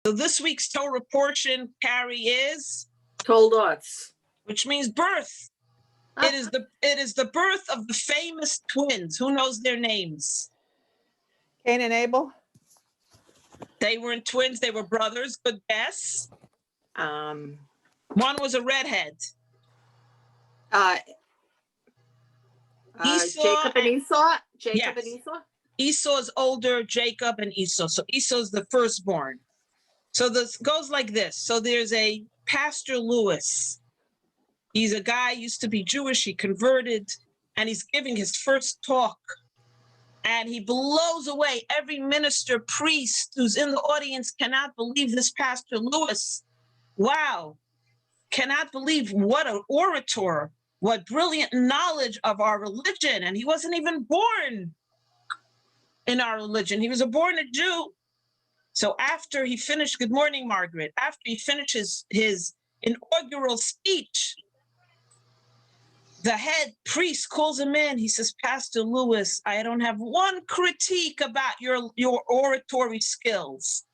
So this week's Torah portion, Carrie, is Toldot, which means birth. It is the birth of the famous twins. Who knows their names? Cain and Abel. They weren't twins, they were brothers. Good guess. Um, One was a redhead. Esau Jacob and Esau. Jacob Yes. and Esau. Esau's older, Jacob and Esau. So Esau's the firstborn. So this goes like this. So there's a Pastor Lewis. He's a guy, used to be Jewish, he converted, and he's giving his first talk. And he blows away every minister, priest who's in the audience cannot believe this Pastor Lewis. Wow. Cannot believe what an orator, what brilliant knowledge of our religion. And he wasn't even born in our religion. He was born a Jew. So after he finished, good morning, Margaret, after he finishes his inaugural speech, the head priest calls him in. He says, Pastor Lewis, I don't have one critique about your oratory skills.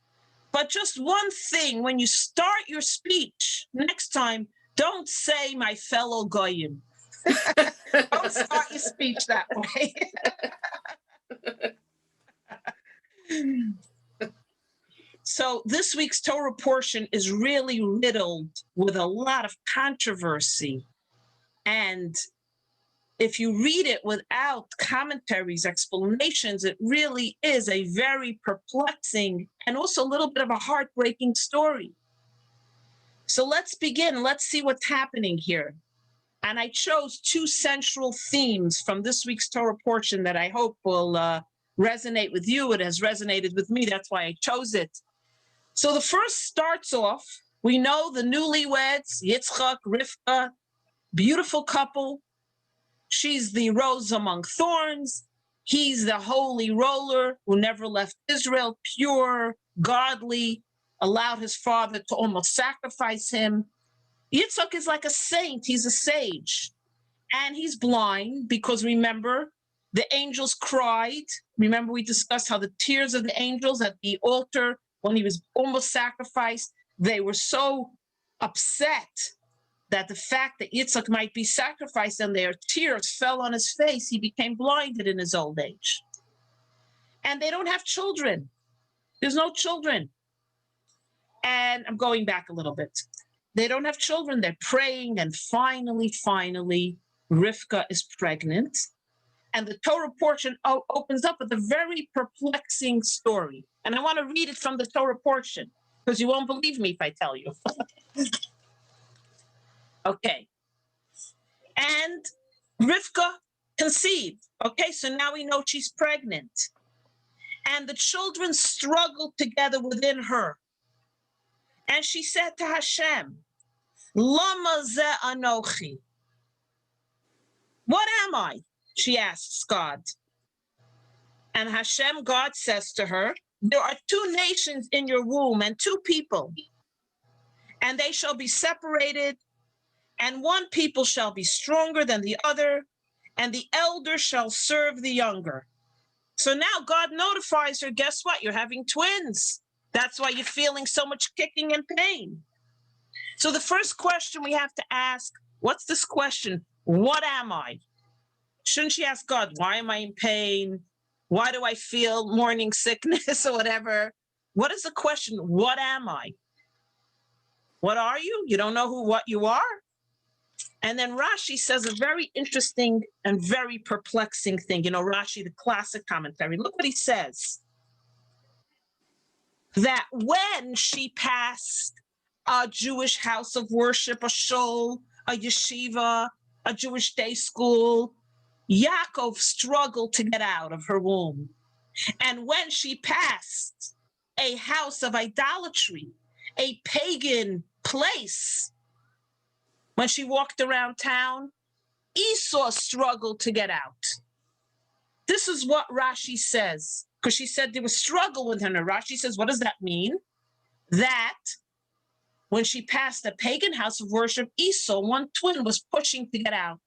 But just one thing, when you start your speech, next time, don't say my fellow goyim. Don't start your speech that way. So this week's Torah portion is really riddled with a lot of controversy. And if you read it without commentaries, explanations, it really is a very perplexing and also a little bit of a heartbreaking story. So let's begin. Let's see what's happening here. And I chose two central themes from this week's Torah portion that I hope will resonate with you. It has resonated with me. That's why I chose it. So the first starts off, we know the newlyweds, Yitzchak, Rivka, beautiful couple. She's the rose among thorns. He's the holy roller who never left Israel, pure, godly, allowed his father to almost sacrifice him. Yitzchak is like a saint. He's a sage. And he's blind because, remember, the angels cried. Remember, we discussed how the tears of the angels at the altar when he was almost sacrificed, they were so upset that the fact that Yitzchak might be sacrificed and their tears fell on his face, he became blinded in his old age. And they don't have children. There's no children. And I'm going back a little bit. They don't have children. They're praying. And finally, Rivka is pregnant. And the Torah portion opens up with a very perplexing story. And I want to read it from the Torah portion, because you won't believe me if I tell you. Okay. And Rivka conceived. Okay, so now we know she's pregnant. And the children struggled together within her. And she said to Hashem, Lama ze anochi? What am I? She asks God. And Hashem, God, says to her, there are two nations in your womb and two people, and they shall be separated, and one people shall be stronger than the other, and the elder shall serve the younger. So now God notifies her, guess what? You're having twins. That's why you're feeling so much kicking and pain. So the first question we have to ask, what's this question? What am I? Shouldn't she ask God, why am I in pain? Why do I feel morning sickness or whatever? What is the question? What am I? What are you? You don't know what you are? And then Rashi says a very interesting and very perplexing thing. You know, Rashi, the classic commentary. Look what he says. That when she passed a Jewish house of worship, a shul, a yeshiva, a Jewish day school, Yaakov struggled to get out of her womb. And when she passed a house of idolatry, a pagan place, when she walked around town, Esau struggled to get out. This is what Rashi says, because she said there was struggle within her. Rashi says, what does that mean? That when she passed a pagan house of worship, Esau, one twin, was pushing to get out.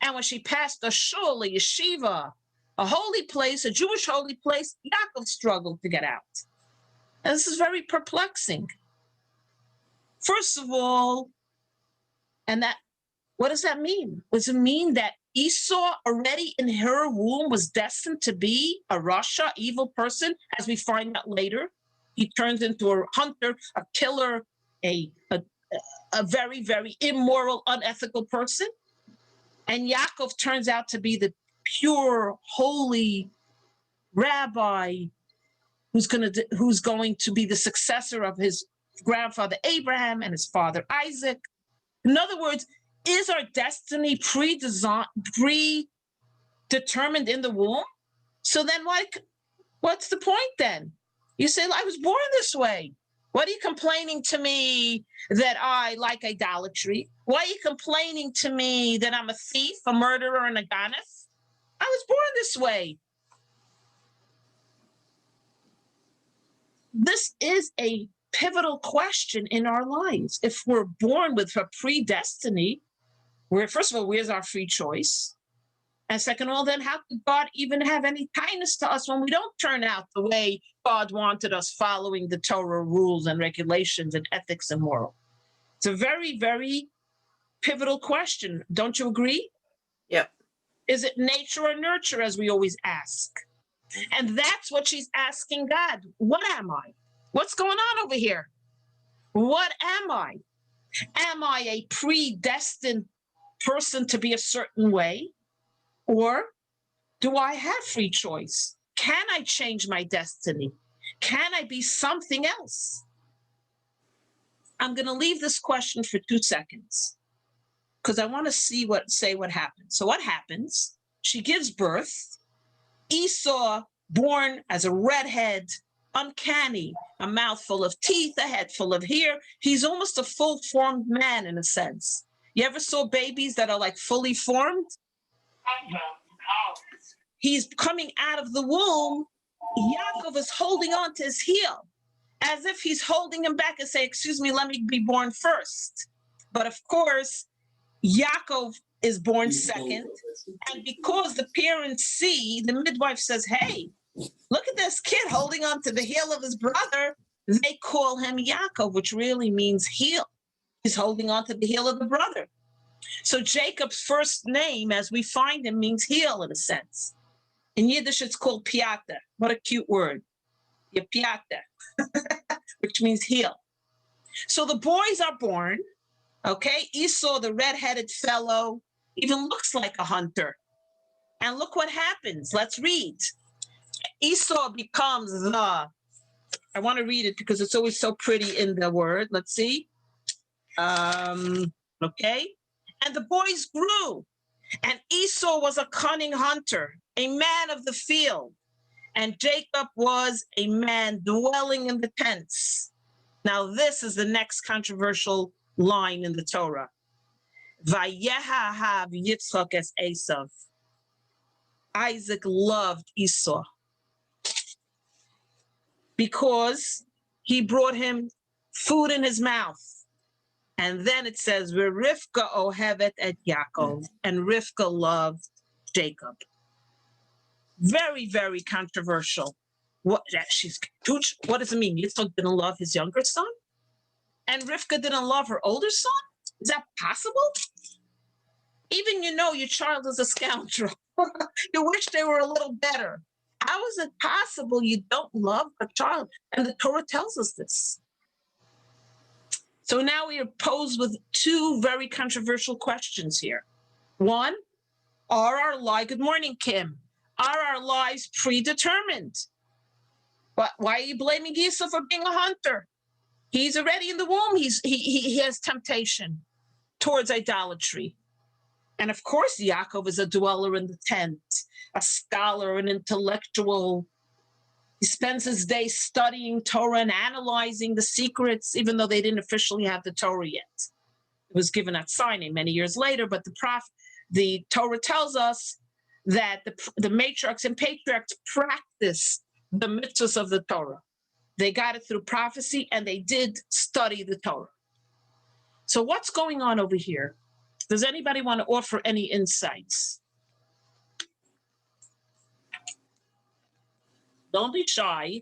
And when she passed a shul, a yeshiva, a holy place, a Jewish holy place, Yaakov struggled to get out. And this is very perplexing. First of all, what does that mean? Does it mean that Esau already in her womb was destined to be a Rasha, evil person, as we find out later? He turns into a hunter, a killer, a very, very immoral, unethical person. And Yaakov turns out to be the pure, holy rabbi who's going to be the successor of his grandfather Abraham and his father Isaac. In other words, is our destiny predetermined in the womb? So then what's the point then? You say, I was born this way. What are you complaining to me that I like idolatry? Why are you complaining to me that I'm a thief, a murderer, and a ganef? I was born this way. This is a pivotal question in our lives. If we're born with a predestiny, first of all, where's our free choice? And second of all, then how could God even have any kindness to us when we don't turn out the way God wanted us, following the Torah rules and regulations and ethics and moral? It's a very, very pivotal question. Don't you agree? Yep. Is it nature or nurture, as we always ask? And that's what she's asking God. What am I? What's going on over here? What am I? Am I a predestined person to be a certain way? Or do I have free choice? Can I change my destiny? Can I be something else? I'm going to leave this question for 2 seconds because I want to say what happens. So what happens? She gives birth. Esau, born as a redhead, uncanny, a mouth full of teeth, a head full of hair. He's almost a full-formed man in a sense. You ever saw babies that are like fully formed? He's coming out of the womb. Yaakov is holding on to his heel as if he's holding him back and say, excuse me, let me be born first. But of course, Yaakov is born second. And because the parents see, the midwife says, hey, look at this kid holding on to the heel of his brother. They call him Yaakov, which really means heel. He's holding on to the heel of the brother. So Jacob's first name, as we find him, means heel in a sense. In Yiddish, it's called piata. What a cute word. Yeah, piata, which means heel. So the boys are born, okay? Esau, the red-headed fellow, even looks like a hunter. And look what happens. Let's read. Esau becomes I want to read it because it's always so pretty in the word. Let's see. Okay. And the boys grew, and Esau was a cunning hunter, a man of the field, and Jacob was a man dwelling in the tents. Now, this is the next controversial line in the Torah. Vayehahav Yitzchak es Esav. Isaac loved Esau because he brought him food in his mouth. And then it says, Rivka ohevet et Yaakov, and Rivka loved Jacob. Very, very controversial. What does it mean? Yitzchak didn't love his younger son? And Rivka didn't love her older son? Is that possible? Even your child is a scoundrel. You wish they were a little better. How is it possible you don't love a child? And the Torah tells us this. So now we are posed with two very controversial questions here. One, good morning, Kim. Are our lives predetermined? But why are you blaming Esau for being a hunter? He's already in the womb. He has temptation towards idolatry. And of course, Yaakov is a dweller in the tent, a scholar, an intellectual. He spends his day studying Torah and analyzing the secrets, even though they didn't officially have the Torah yet. It was given at Sinai many years later, but the Torah tells us that the matriarchs and patriarchs practiced the mitzvahs of the Torah. They got it through prophecy, and they did study the Torah. So what's going on over here? Does anybody want to offer any insights? Don't be shy.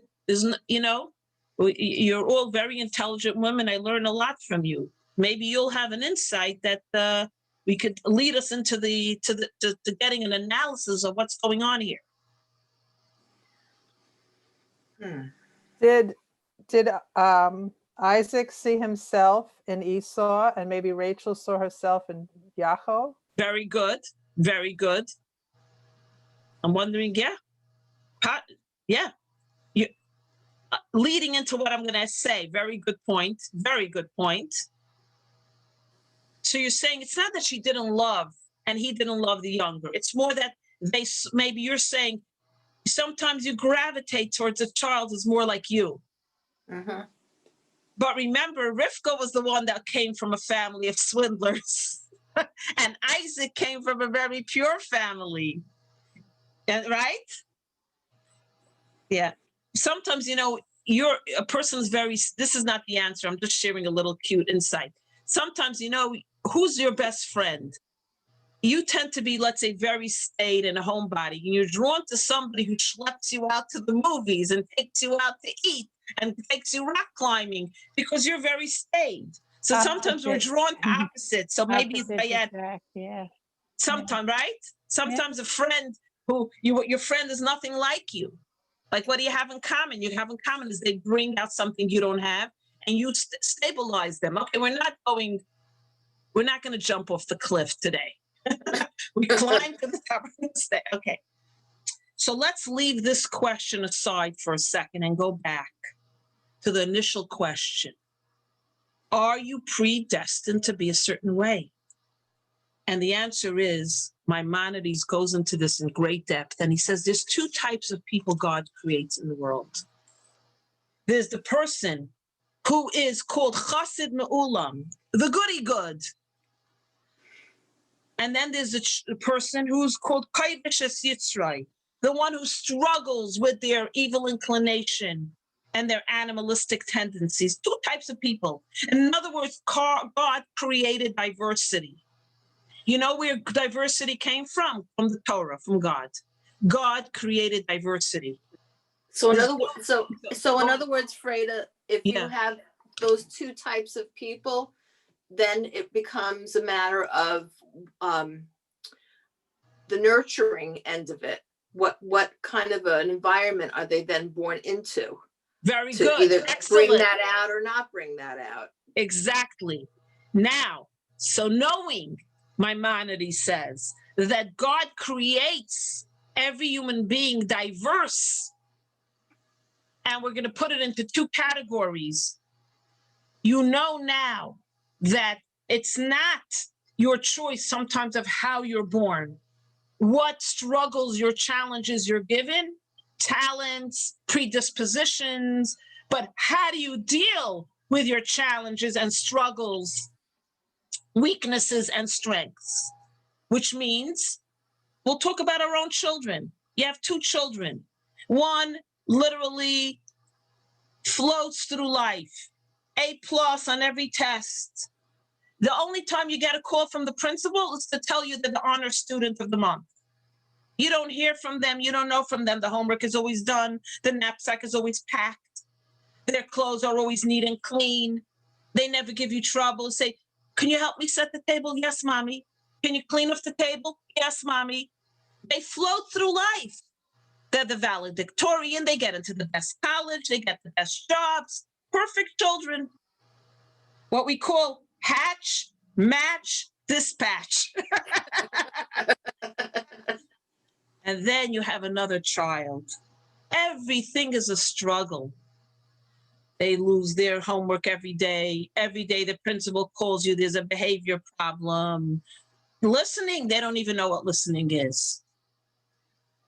You're all very intelligent women. I learn a lot from you. Maybe you'll have an insight that we could lead us into to getting an analysis of what's going on here. Did Isaac see himself in Esau, and maybe Rachel saw herself in Yaakov? Very good. Very good. I'm wondering, leading into what I'm going to say. Very good point. Very good point. So you're saying it's not that she didn't love and he didn't love the younger. It's more that maybe you're saying sometimes you gravitate towards a child who's more like you. Mm-hmm. But remember, Rivka was the one that came from a family of swindlers. And Isaac came from a very pure family. Right? Yeah. Sometimes, you're a person's this is not the answer. I'm just sharing a little cute insight. Sometimes, who's your best friend? You tend to be, let's say, very staid and a homebody. And you're drawn to somebody who schleps you out to the movies and takes you out to eat and takes you rock climbing because you're very staid. So sometimes we're drawn to opposites. So maybe it's Diane. Yeah. Sometimes, right? Sometimes a friend your friend is nothing like you. Like, what do you have in common? You have in common is they bring out something you don't have and you stabilize them. Okay, we're not going to jump off the cliff today. We climb to the top of the stairs. Okay. So let's leave this question aside for a second and go back to the initial question. Are you predestined to be a certain way? And the answer is, Maimonides goes into this in great depth. And he says there's two types of people God creates in the world. There's the person who is called Chassid Me'ulam, the goody good. And then there's a person who's called Kodesh Yitzray, the one who struggles with their evil inclination and their animalistic tendencies. Two types of people. In other words, God created diversity. You know where diversity came from? From the Torah, from God. God created diversity. So in other words, Freida, if you have those two types of people, then it becomes a matter of the nurturing end of it. What kind of an environment are they then born into? Very to good. Either Excellent. Bring that out or not bring that out. Exactly. Now, so knowing, Maimonides says, that God creates every human being diverse, and we're going to put it into two categories. You know now that it's not your choice sometimes of how you're born, what struggles, your challenges you're given, talents, predispositions, but how do you deal with your challenges and struggles, weaknesses and strengths? Which means we'll talk about our own children. You have two children. One literally floats through life, A+ on every test. The only time you get a call from the principal is to tell you that the honor student of the month. You don't hear from them. You don't know from them. The homework is always done. The knapsack is always packed. Their clothes are always neat and clean. They never give you trouble. Say, can you help me set the table? Yes, mommy. Can you clean off the table? Yes, mommy. They float through life. They're the valedictorian. They get into the best college. They get the best jobs. Perfect children. What we call hatch, match, dispatch. And then you have another child. Everything is a struggle. They lose their homework every day. Every day the principal calls you, there's a behavior problem. Listening, they don't even know what listening is.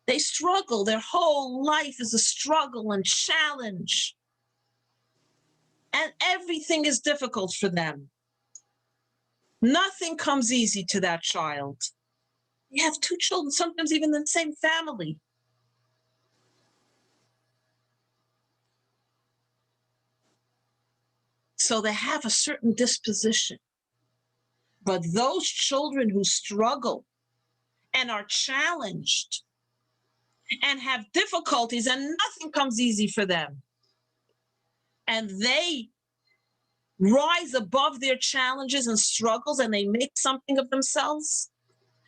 They struggle. Their whole life is a struggle and challenge. And everything is difficult for them. Nothing comes easy to that child. You have two children, sometimes even in the same family. So they have a certain disposition. But those children who struggle and are challenged and have difficulties and nothing comes easy for them, and they rise above their challenges and struggles and they make something of themselves,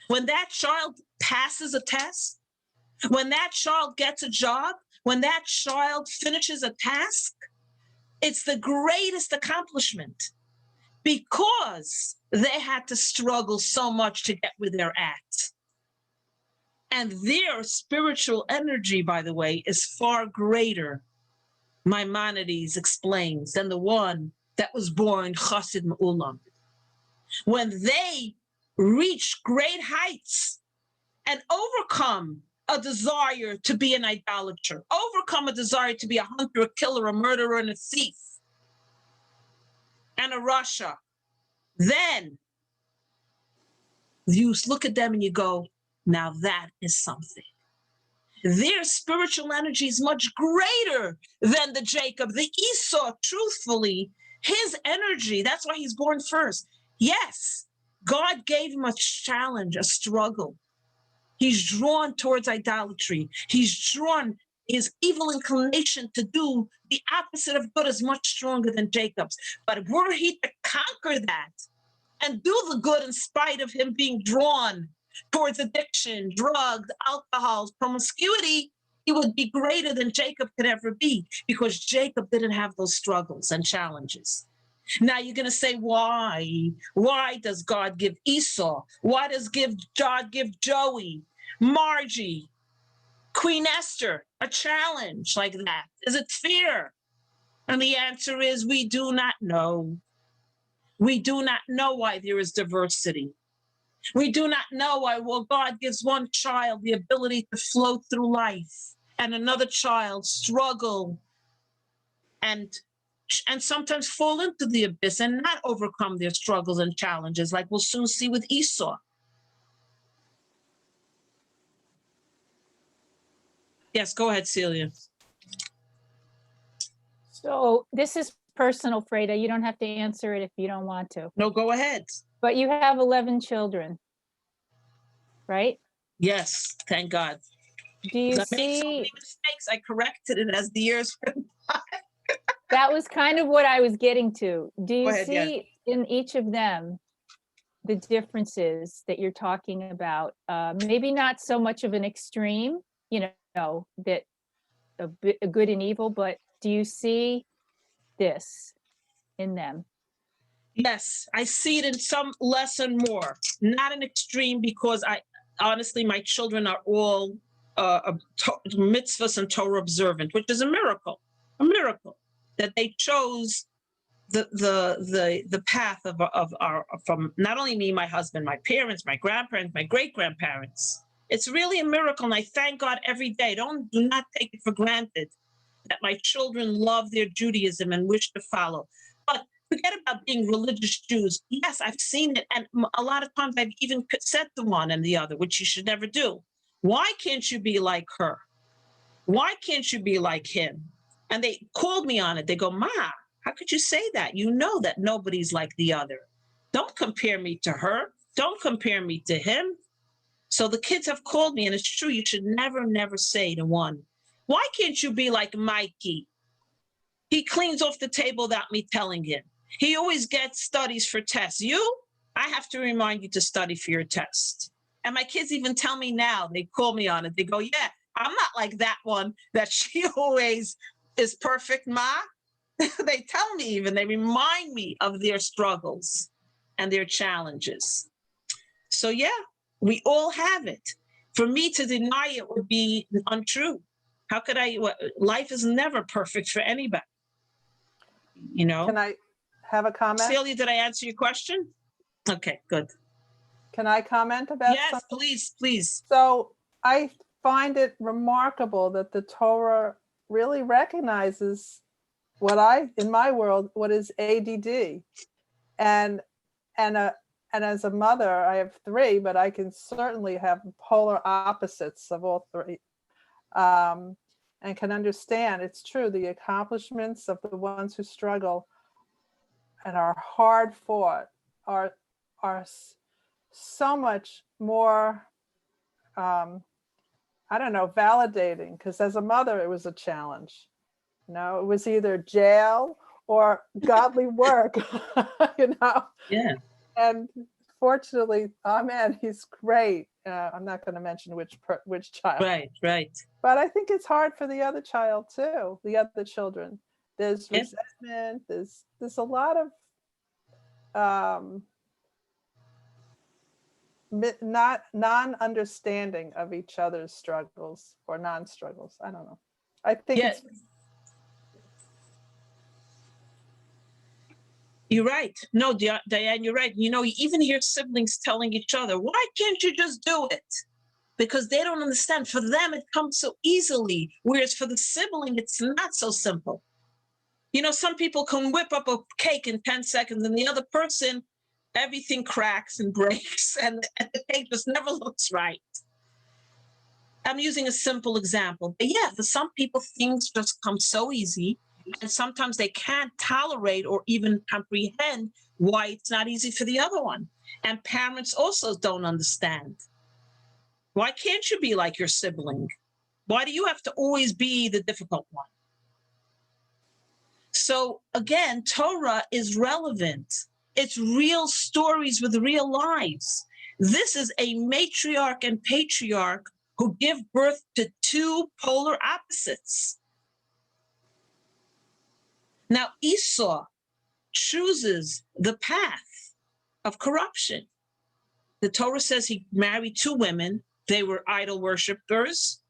when that child passes a test, when that child gets a job, when that child finishes a task, it's the greatest accomplishment because they had to struggle so much to get where they're at. And their spiritual energy, by the way, is far greater, Maimonides explains, than the one that was born Chassid Ma'ulam. When they reach great heights and overcome a desire to be an idolater, overcome a desire to be a hunter, a killer, a murderer, and a thief, and a Rasha, then you look at them and you go, now that is something. Their spiritual energy is much greater than the Jacob. The Esau, truthfully, his energy, that's why he's born first. Yes, God gave him a challenge, a struggle. He's drawn towards idolatry. He's drawn, his evil inclination to do the opposite of good is much stronger than Jacob's. But were he to conquer that and do the good in spite of him being drawn towards addiction, drugs, alcohol, promiscuity, he would be greater than Jacob could ever be because Jacob didn't have those struggles and challenges. Now you're going to say, why? Why does God give Esau? Why does God give Joey, Margie, Queen Esther a challenge like that? Is it fair? And the answer is we do not know. We do not know why there is diversity. We do not know why, well, God gives one child the ability to float through life and another child struggle and sometimes fall into the abyss and not overcome their struggles and challenges, like we'll soon see with Esau. Yes, go ahead, Celia. So this is personal, Freida. You don't have to answer it if you don't want to. No, go ahead. But you have 11 children, right? Yes, thank God. Do you I made so many see? mistakes. I corrected it as the years went by. That was kind of what I was getting to. Do you Go ahead, yeah. see in each of them the differences that you're talking about? Maybe not so much of an extreme, that a good and evil, but do you see this in them? Yes, I see it in some less and more. Not an extreme because honestly, my children are all mitzvahs and Torah observant, which is a miracle that they chose the path of our, from not only me, my husband, my parents, my grandparents, my great grandparents. It's really a miracle, and I thank God every day. Do not take it for granted that my children love their Judaism and wish to follow. But forget about being religious Jews. Yes, I've seen it, and a lot of times I've even said to one and the other, which you should never do. Why can't you be like her? Why can't you be like him? And they called me on it. They go, Ma, how could you say that? You know that nobody's like the other. Don't compare me to her. Don't compare me to him. So the kids have called me, and it's true. You should never, never say to one, why can't you be like Mikey? He cleans off the table without me telling him. He always gets studies for tests. You, I have to remind you to study for your test. And my kids even tell me now, they call me on it. They go, yeah, I'm not like that one that she always is perfect, Ma. They tell me even, they remind me of their struggles and their challenges. So yeah, we all have it. For me to deny it would be untrue. How could I? Life is never perfect for anybody. Can I have a comment? Celia, did I answer your question? Okay, good. Can I comment about yes, something? Please. So I find it remarkable that the Torah really recognizes in my world, what is ADD. And as a mother, I have 3, but I can certainly have polar opposites of all 3. And can understand, it's true, the accomplishments of the ones who struggle and are hard fought are so much more, validating, because as a mother, it was a challenge. No, it was either jail or godly work, you know? Yeah. And fortunately, amen, he's great. I'm not going to mention which child. Right, right. But I think it's hard for the other child too, the other children. There's Yeah. resentment, there's a lot of not non-understanding of each other's struggles or non-struggles. I don't know. I think Yeah. it's You're right. No, Diane, you're right. You know, you even hear siblings telling each other, why can't you just do it? Because they don't understand. For them, it comes so easily. Whereas for the sibling, it's not so simple. You know, some people can whip up a cake in 10 seconds, and the other person, everything cracks and breaks, and the cake just never looks right. I'm using a simple example. But yeah, for some people, things just come so easy. And sometimes they can't tolerate or even comprehend why it's not easy for the other one. And parents also don't understand. Why can't you be like your sibling? Why do you have to always be the difficult one? So again, Torah is relevant. It's real stories with real lives. This is a matriarch and patriarch who give birth to two polar opposites. Now, Esau chooses the path of corruption. The Torah says he married two women. They were idol worshipers.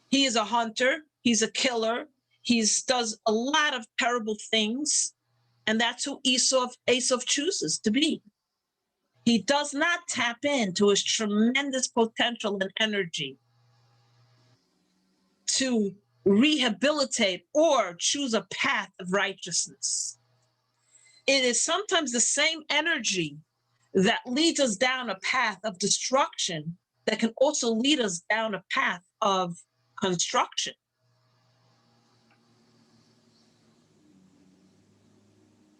He is a hunter. He's a killer. He does a lot of terrible things. And that's who Esau chooses to be. He does not tap into his tremendous potential and energy to rehabilitate or choose a path of righteousness. It is sometimes the same energy that leads us down a path of destruction that can also lead us down a path of construction.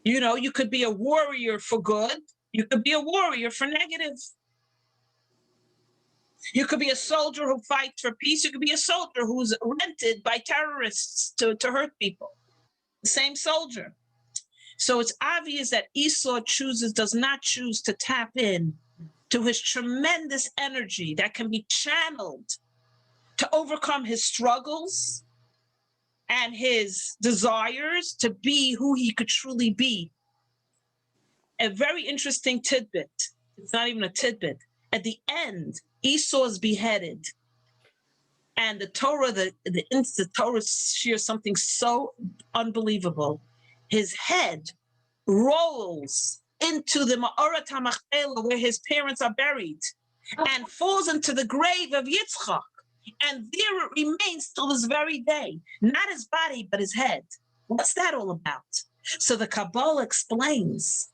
You know, you could be a warrior for good. You could be a warrior for negative. You could be a soldier who fights for peace. You could be a soldier who's rented by terrorists to hurt people. The same soldier. So it's obvious that Esau does not choose to tap in to his tremendous energy that can be channeled to overcome his struggles and his desires to be who he could truly be. A very interesting tidbit. It's not even a tidbit. At the end, Esau is beheaded. And the Torah, the Torah shares something so unbelievable. His head rolls into the Ma'arat HaMachpelah where his parents are buried and falls into the grave of Yitzchak. And there it remains till this very day. Not his body, but his head. What's that all about? So the Kabbalah explains,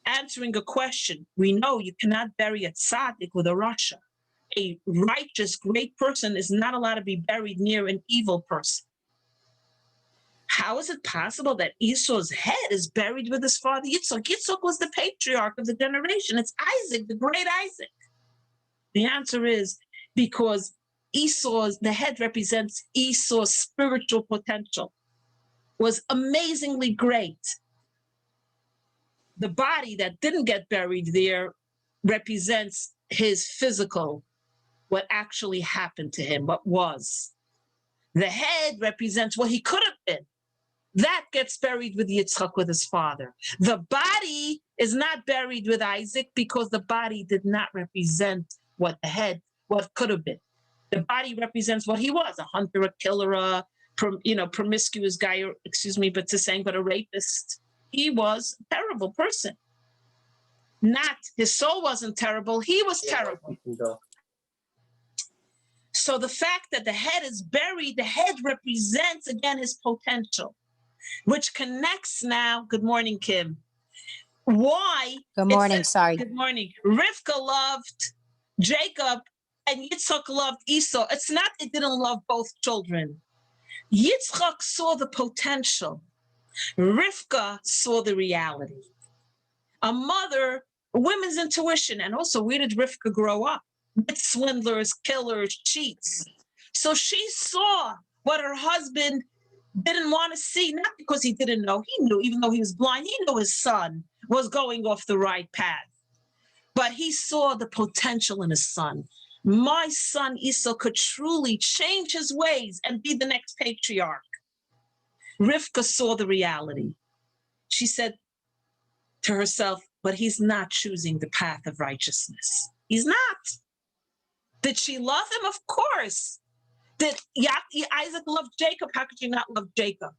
answering a question. We know you cannot bury a tzaddik with a rasha. A righteous, great person is not allowed to be buried near an evil person. How is it possible that Esau's head is buried with his father Yitzchak? Yitzchak was the patriarch of the generation. It's Isaac, the great Isaac. The answer is because the head represents Esau's spiritual potential, was amazingly great. The body that didn't get buried there represents his physical, what actually happened to him, what was. The head represents what he could have been. That gets buried with Yitzchak, with his father. The body is not buried with Isaac because the body did not represent what could have been. The body represents what he was, a hunter, a killer, a promiscuous guy, but a rapist. He was a terrible person. His soul wasn't terrible, he was terrible. So the fact that the head is buried, the head represents, again, his potential, which connects now. Good morning, Kim. Why? Good morning, sorry. Good morning. Rivka loved Jacob and Yitzchak loved Esau. It's not it didn't love both children. Yitzchak saw the potential. Rivka saw the reality. A women's intuition. And also, where did Rivka grow up? With swindlers, killers, cheats. So she saw what her husband didn't want to see, not because he didn't know. He knew, even though he was blind, he knew his son was going off the right path. But he saw the potential in his son. My son Esau could truly change his ways and be the next patriarch. Rivka saw the reality. She said to herself, but he's not choosing the path of righteousness. He's not. Did she love him? Of course. Did Isaac love Jacob? How could you not love Jacob?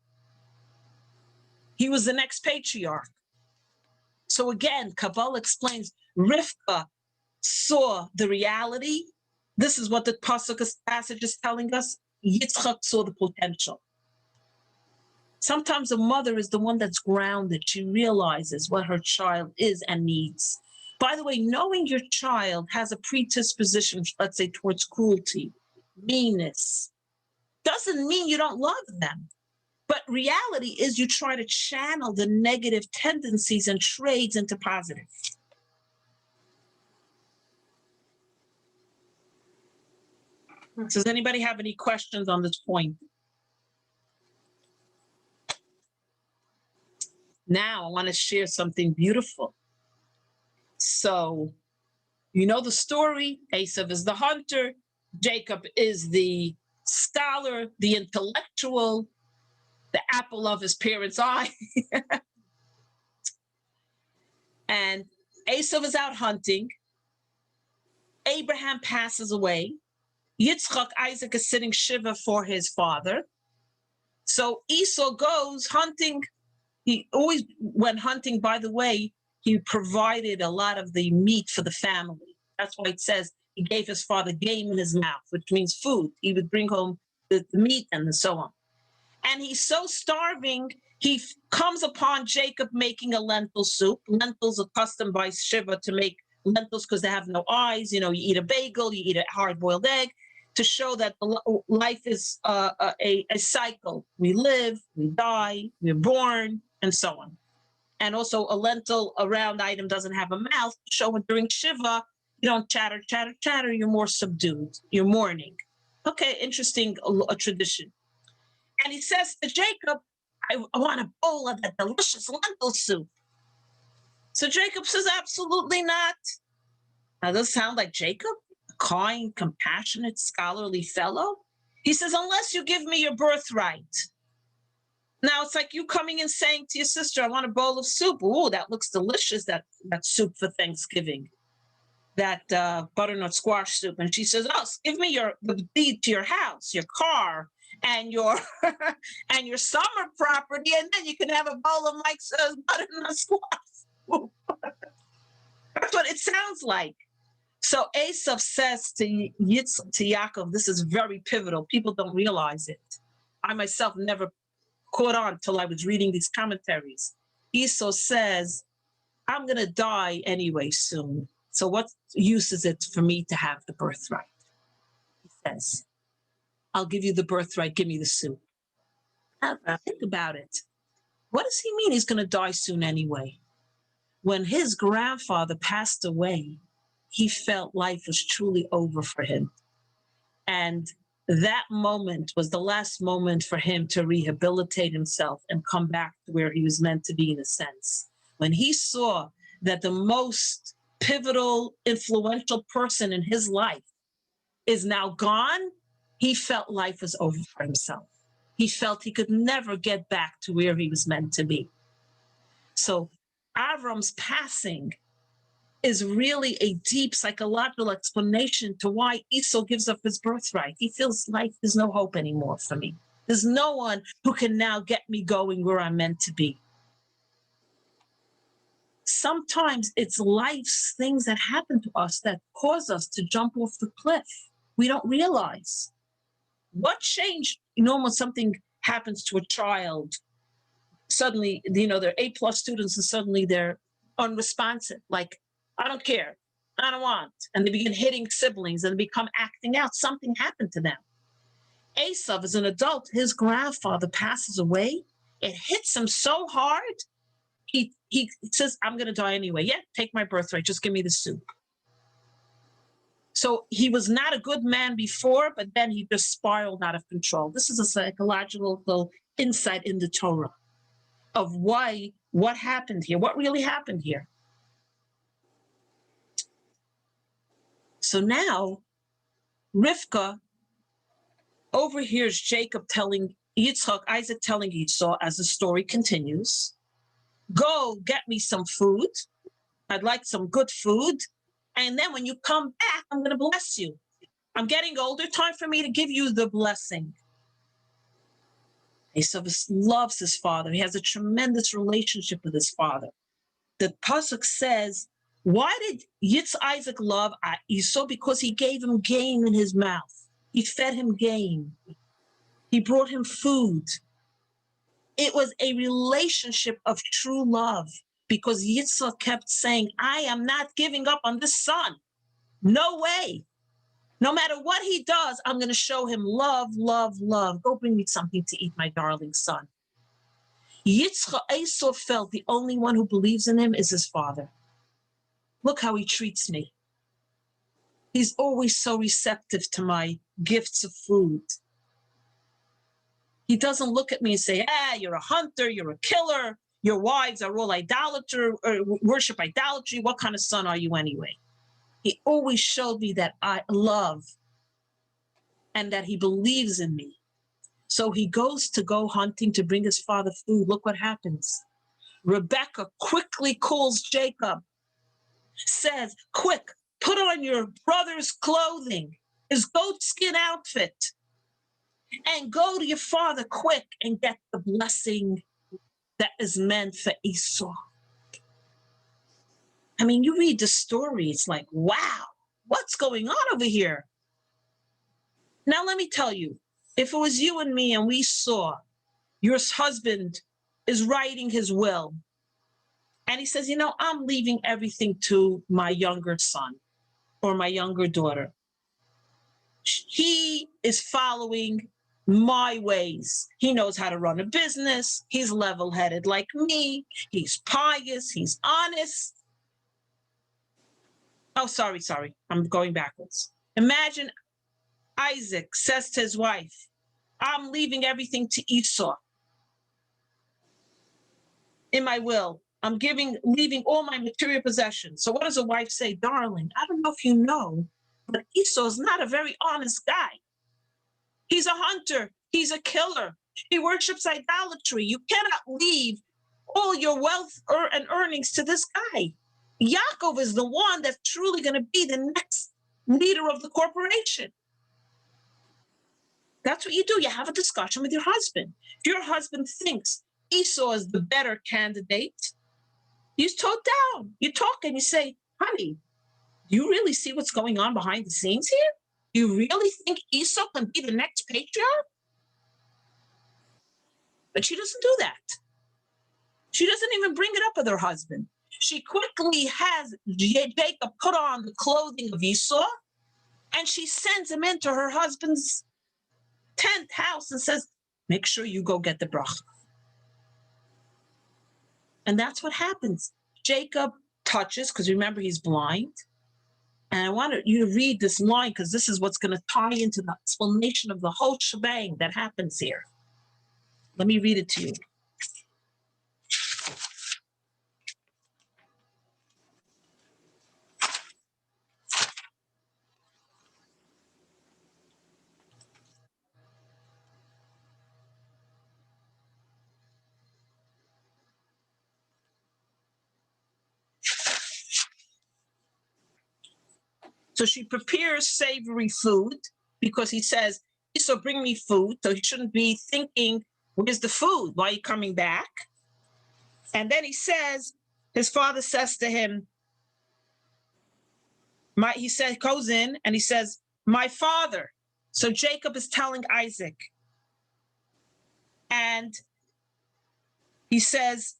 He was the next patriarch. So again, Kabbalah explains Rivka saw the reality. This is what the Pasuk passage is telling us. Yitzchak saw the potential. Sometimes a mother is the one that's grounded. She realizes what her child is and needs. By the way, knowing your child has a predisposition, let's say, towards cruelty, meanness, doesn't mean you don't love them. But reality is you try to channel the negative tendencies and traits into positive. Does anybody have any questions on this point? Now I want to share something beautiful. So, you know the story. Esav is the hunter. Jacob is the scholar, the intellectual, the apple of his parents' eye. And Esav is out hunting. Abraham passes away. Yitzchak, Isaac, is sitting shiva for his father. So Esau goes hunting. He always went hunting, by the way. He provided a lot of the meat for the family. That's why it says he gave his father game in his mouth, which means food. He would bring home the meat and so on. And he's so starving, he comes upon Jacob making a lentil soup. Lentils are accustomed by Shiva to make lentils because they have no eyes. You know, you eat a bagel, you eat a hard-boiled egg to show that life is a cycle. We live, we die, we're born, and so on. And also a lentil, a round item, doesn't have a mouth. So during Shiva, you don't chatter, chatter, chatter. You're more subdued. You're mourning. Okay, interesting a tradition. And he says to Jacob, I want a bowl of that delicious lentil soup. So Jacob says, absolutely not. Now, does this sound like Jacob? A kind, compassionate, scholarly fellow? He says, unless you give me your birthright. Now, it's like you coming and saying to your sister, I want a bowl of soup. Oh, that looks delicious, that soup for Thanksgiving, that butternut squash soup. And she says, oh, give me the deed to your house, your car, and your and your summer property, and then you can have a bowl of Mike's butternut squash. That's what it sounds like. So Esav says to Yaakov, this is very pivotal. People don't realize it. I myself never caught on till I was reading these commentaries. Esau says, I'm going to die anyway soon. So what use is it for me to have the birthright? He says, I'll give you the birthright. Give me the soup. Now, think about it. What does he mean he's going to die soon anyway? When his grandfather passed away, he felt life was truly over for him. And that moment was the last moment for him to rehabilitate himself and come back to where he was meant to be, in a sense. When he saw that the most pivotal, influential person in his life is now gone, he felt life was over for himself. He felt he could never get back to where he was meant to be. So Avram's passing is really a deep psychological explanation to why Esau gives up his birthright. He feels like there's no hope anymore for me. There's no one who can now get me going where I'm meant to be. Sometimes it's life's things that happen to us that cause us to jump off the cliff. We don't realize. What changed? You know, when something happens to a child, suddenly, you know, they're A+ students and suddenly they're unresponsive. Like, I don't care. I don't want. And they begin hitting siblings and they become acting out. Something happened to them. Esav, as an adult, his grandfather passes away. It hits him so hard. He says, I'm going to die anyway. Yeah, take my birthright. Just give me the soup. So he was not a good man before, but then he just spiraled out of control. This is a psychological insight in the Torah of what happened here, what really happened here. So now Rivka overhears Jacob telling Isaac telling Esau, as the story continues, go get me some food. I'd like some good food. And then when you come back, I'm going to bless you. I'm getting older. Time for me to give you the blessing. Esau loves his father. He has a tremendous relationship with his father. The pasuk says, why did Isaac love Esau? Because he gave him game in his mouth. He fed him game. He brought him food. It was a relationship of true love, because Yitzhak kept saying, I am not giving up on this son. No way. No matter what he does, I'm going to show him love, love, love. Go bring me something to eat, my darling son. Yitzchak, Esau felt the only one who believes in him is his father. Look how he treats me. He's always so receptive to my gifts of food. He doesn't look at me and say, you're a hunter, you're a killer, your wives are all idolater, or worship idolatry. What kind of son are you anyway? He always showed me that I love and that he believes in me. So he goes to go hunting to bring his father food. Look what happens. Rebecca quickly calls Jacob, says, quick, put on your brother's clothing, his goatskin outfit, and go to your father quick and get the blessing that is meant for Esau. I mean, you read the story, it's like, wow, what's going on over here? Now, let me tell you, if it was you and me and we saw your husband is writing his will, and he says, I'm leaving everything to my younger son or my younger daughter. He is following my ways. He knows how to run a business. He's level-headed like me. He's pious. He's honest. Oh, sorry. I'm going backwards. Imagine Isaac says to his wife, I'm leaving everything to Esau. In my will, I'm leaving all my material possessions. So what does a wife say? Darling, I don't know if you know, but Esau's not a very honest guy. He's a hunter. He's a killer. He worships idolatry. You cannot leave all your wealth and earnings to this guy. Yaakov is the one that's truly going to be the next leader of the corporation. That's what you do. You have a discussion with your husband. If your husband thinks Esau is the better candidate, you talk down. You talk and you say, honey, do you really see what's going on behind the scenes here? Do you really think Esau can be the next patriarch? But she doesn't do that. She doesn't even bring it up with her husband. She quickly has Jacob put on the clothing of Esau, and she sends him into her husband's tent house and says, make sure you go get the bracha. And that's what happens. Jacob touches, because remember, he's blind. And I want you to read this line, because this is what's going to tie into the explanation of the whole shebang that happens here. Let me read it to you. So she prepares savory food because he says, so bring me food. So he shouldn't be thinking, where's the food? Why are you coming back? And then he says, his father says to him, goes in and he says, my father. So Jacob is telling Isaac. And he says,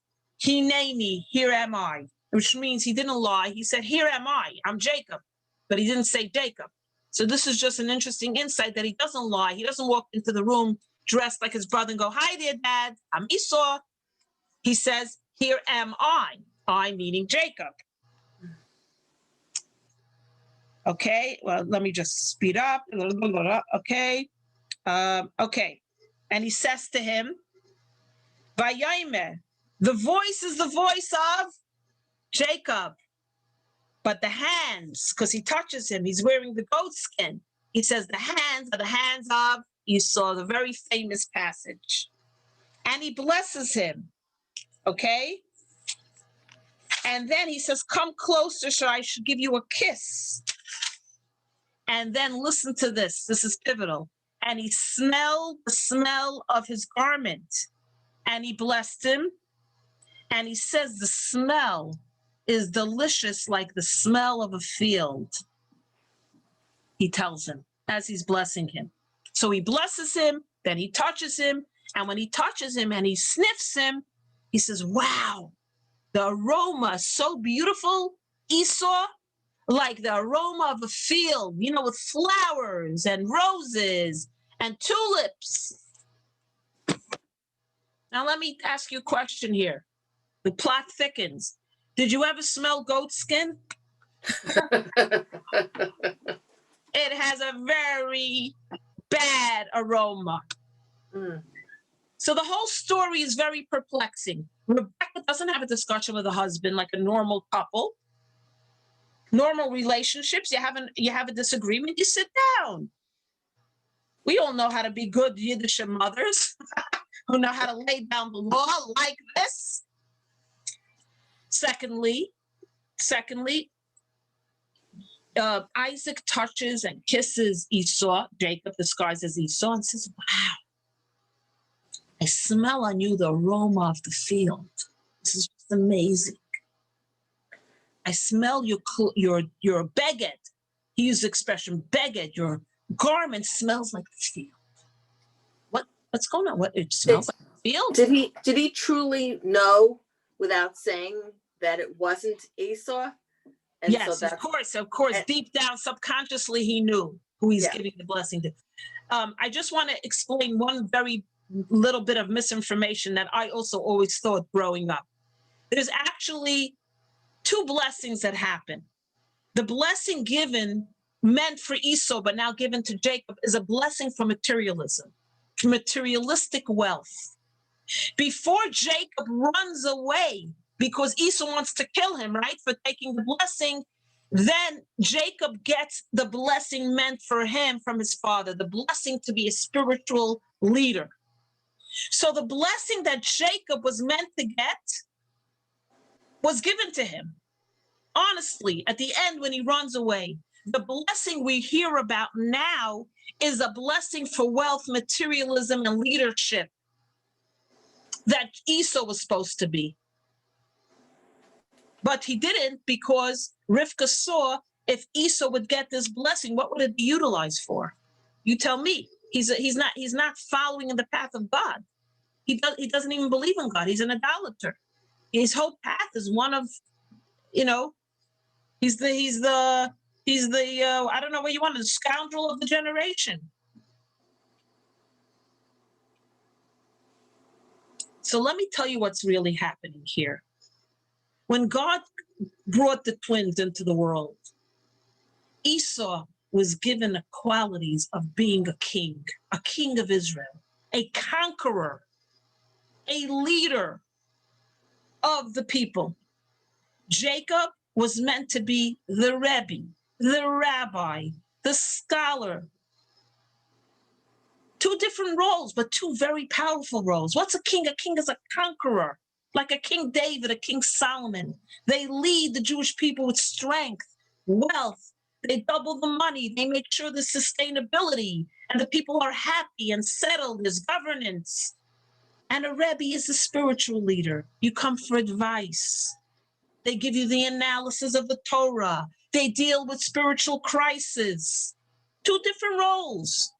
Hineni, here am I, which means he didn't lie. He said, here am I, I'm Jacob. But he didn't say Jacob. So this is just an interesting insight that he doesn't lie. He doesn't walk into the room dressed like his brother and go, hi there, Dad, I'm Esau. He says, here am I meaning Jacob. Okay, well, let me just speed up. Okay, okay. And he says to him, Vayomer, the voice is the voice of Jacob, but the hands, because he touches him, he's wearing the goat skin. He says the hands are the hands of Esau, the very famous passage. And he blesses him, okay? And then he says, come closer so I should give you a kiss. And then listen to this. This is pivotal. And he smelled the smell of his garment. And he blessed him. And he says the smell is delicious like the smell of a field. He tells him as he's blessing him. So he blesses him, then he touches him. And when he touches him and he sniffs him, he says, wow, the aroma is so beautiful, Esau, like the aroma of a field, you know, with flowers and roses and tulips. Now, let me ask you a question here. The plot thickens. Did you ever smell goat skin? It has a very bad aroma. So the whole story is very perplexing. Rebecca doesn't have a discussion with her husband like a normal couple. Normal relationships, you have a disagreement, you sit down. We all know how to be good Yiddish mothers who know how to lay down the law like this. Secondly, Isaac touches and kisses Esau, Jacob disguised as Esau, and says, wow, I smell on you the aroma of the field. This is just amazing. I smell your beged. He used the expression beged. Your garment smells like the field. What's going on? What it smells like the field? Did he truly know without saying that it wasn't Esau? And yes, so of course. And deep down, subconsciously, he knew who he's giving the blessing to. I just want to explain one very little bit of misinformation that I also always thought growing up. There's actually two blessings that happen. The blessing given, meant for Esau, but now given to Jacob, is a blessing for materialism, for materialistic wealth. Before Jacob runs away, because Esau wants to kill him, right, for taking the blessing, then Jacob gets the blessing meant for him from his father, the blessing to be a spiritual leader. So the blessing that Jacob was meant to get was given to him. Honestly, at the end, when he runs away, the blessing we hear about now is a blessing for wealth, materialism, and leadership that Esau was supposed to be. But he didn't, because Rivka saw if Esau would get this blessing, what would it be utilized for? You tell me. He's not following in the path of God. He doesn't even believe in God. He's an idolater. His whole path is one of, he's the I don't know what you want, the scoundrel of the generation. So let me tell you what's really happening here. When God brought the twins into the world, Esau was given the qualities of being a king of Israel, a conqueror, a leader of the people. Jacob was meant to be the Rebbe, the rabbi, the scholar. Two different roles, but two very powerful roles. What's a king? A king is a conqueror, like a King David, a King Solomon. They lead the Jewish people with strength, wealth. They double the money. They make sure there's sustainability and the people are happy and settled. There's governance. And a Rebbe is a spiritual leader. You come for advice. They give you the analysis of the Torah. They deal with spiritual crises. Two different roles.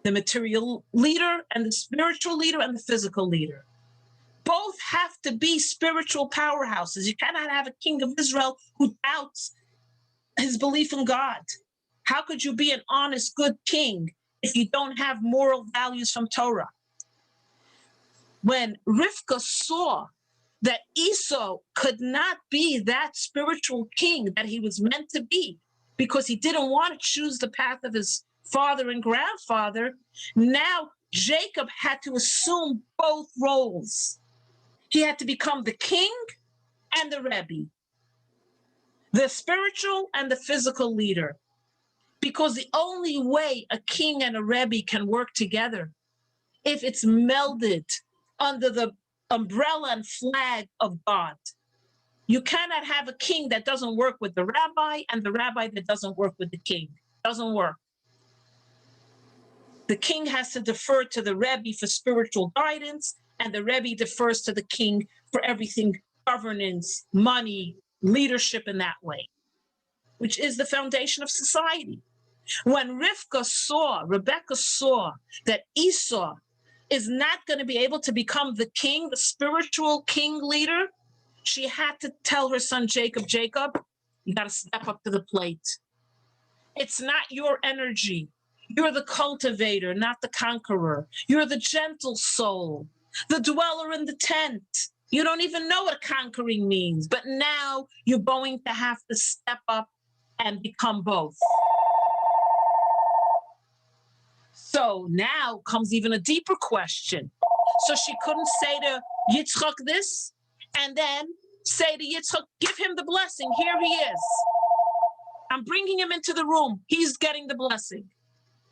The material leader and the spiritual leader and the physical leader. Both have to be spiritual powerhouses. You cannot have a king of Israel who doubts his belief in God. How could you be an honest, good king if you don't have moral values from Torah? When Rivka saw that Esau could not be that spiritual king that he was meant to be because he didn't want to choose the path of his father and grandfather. Now Jacob had to assume both roles. He had to become the king and the Rebbe, the spiritual and the physical leader, because the only way a king and a Rebbe can work together if it's melded under the umbrella and flag of God. You cannot have a king that doesn't work with the rabbi and the rabbi that doesn't work with the king. Doesn't work. The king has to defer to the Rebbe for spiritual guidance, and the Rebbe defers to the king for everything, governance, money, leadership in that way, which is the foundation of society. When Rebecca saw that Esau is not going to be able to become the king, the spiritual king leader, she had to tell her son Jacob, you got to step up to the plate. It's not your energy. You're the cultivator, not the conqueror. You're the gentle soul, the dweller in the tent. You don't even know what conquering means, but now you're going to have to step up and become both. So now comes even a deeper question. So she couldn't say to Yitzchak this and then say to Yitzchak, give him the blessing. Here he is. I'm bringing him into the room. He's getting the blessing.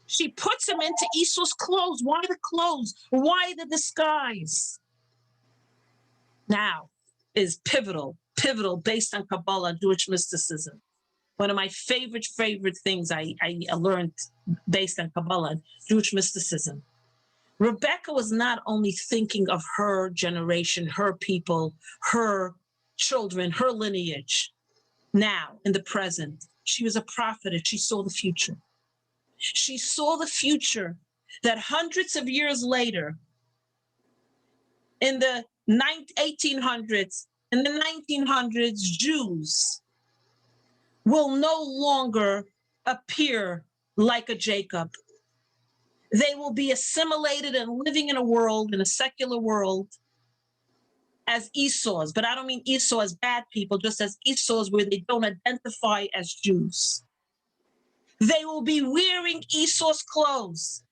She puts him into Esau's clothes. Why the clothes? Why the disguise? Now is pivotal based on Kabbalah, Jewish mysticism. One of my favorite things I learned based on Kabbalah, Jewish mysticism. Rebecca was not only thinking of her generation, her people, her children, her lineage. Now, in the present, she was a prophetess. She saw the future. She saw the future that hundreds of years later, in the 1800s, in the 1900s, Jews will no longer appear like a Jacob. They will be assimilated and living in a world, in a secular world, as Esau's. But I don't mean Esau as bad people, just as Esau's where they don't identify as Jews. They will be wearing Esau's clothes.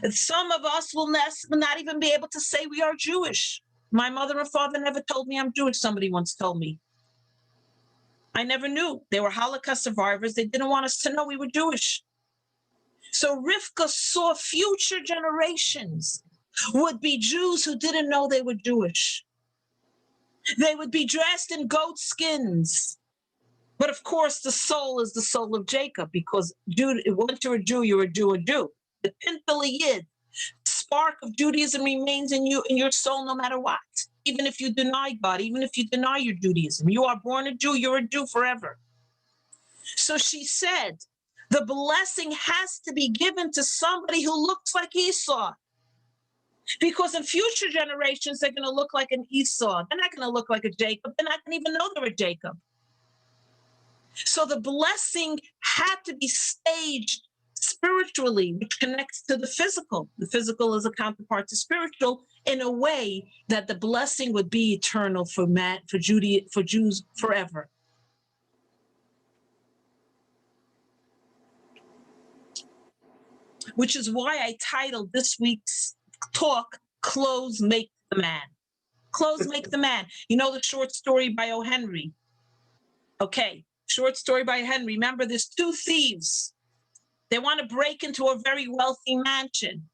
And some of us will not even be able to say we are Jewish. My mother and father never told me I'm Jewish, somebody once told me. I never knew. They were Holocaust survivors. They didn't want us to know we were Jewish. So Rivka saw future generations would be Jews who didn't know they were Jewish. They would be dressed in goat skins. But of course, the soul is the soul of Jacob, because once you're a Jew, you're a Jew, a Jew. The Pintele Yid, spark of Judaism remains in you, in your soul, no matter what. Even if you deny God, even if you deny your Judaism, you are born a Jew, you're a Jew forever. So she said, the blessing has to be given to somebody who looks like Esau. Because in future generations, they're going to look like an Esau. They're not going to look like a Jacob. They're not going to even know they're a Jacob. So the blessing had to be staged spiritually, which connects to the physical. The physical is a counterpart to spiritual in a way that the blessing would be eternal for Jews forever. Which is why I titled this week's talk, Clothes Make the Man. Clothes make the man. You know the short story by O. Henry? Okay, short story by Henry. Remember, there's two thieves. They want to break into a very wealthy mansion,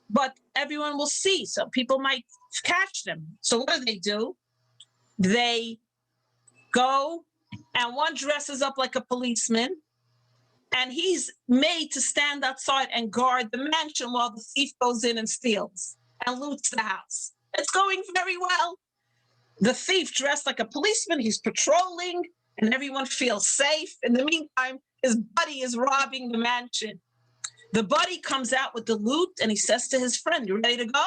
but everyone will see, so people might catch them. So what do? They go, and one dresses up like a policeman, and he's made to stand outside and guard the mansion while the thief goes in and steals and loots the house. It's going very well. The thief dressed like a policeman, he's patrolling, and everyone feels safe. In the meantime, his buddy is robbing the mansion. The buddy comes out with the loot, and he says to his friend, you ready to go?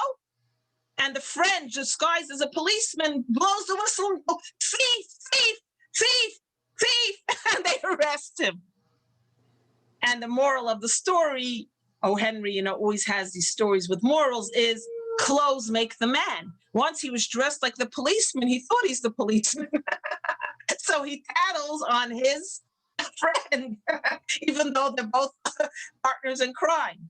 And the friend, disguised as a policeman, blows the whistle and goes, thief, thief, thief, thief, and they arrest him. And the moral of the story, O. Henry, always has these stories with morals, is clothes make the man. Once he was dressed like the policeman. He thought he's the policeman. So he tattles on his friend, even though they're both partners in crime.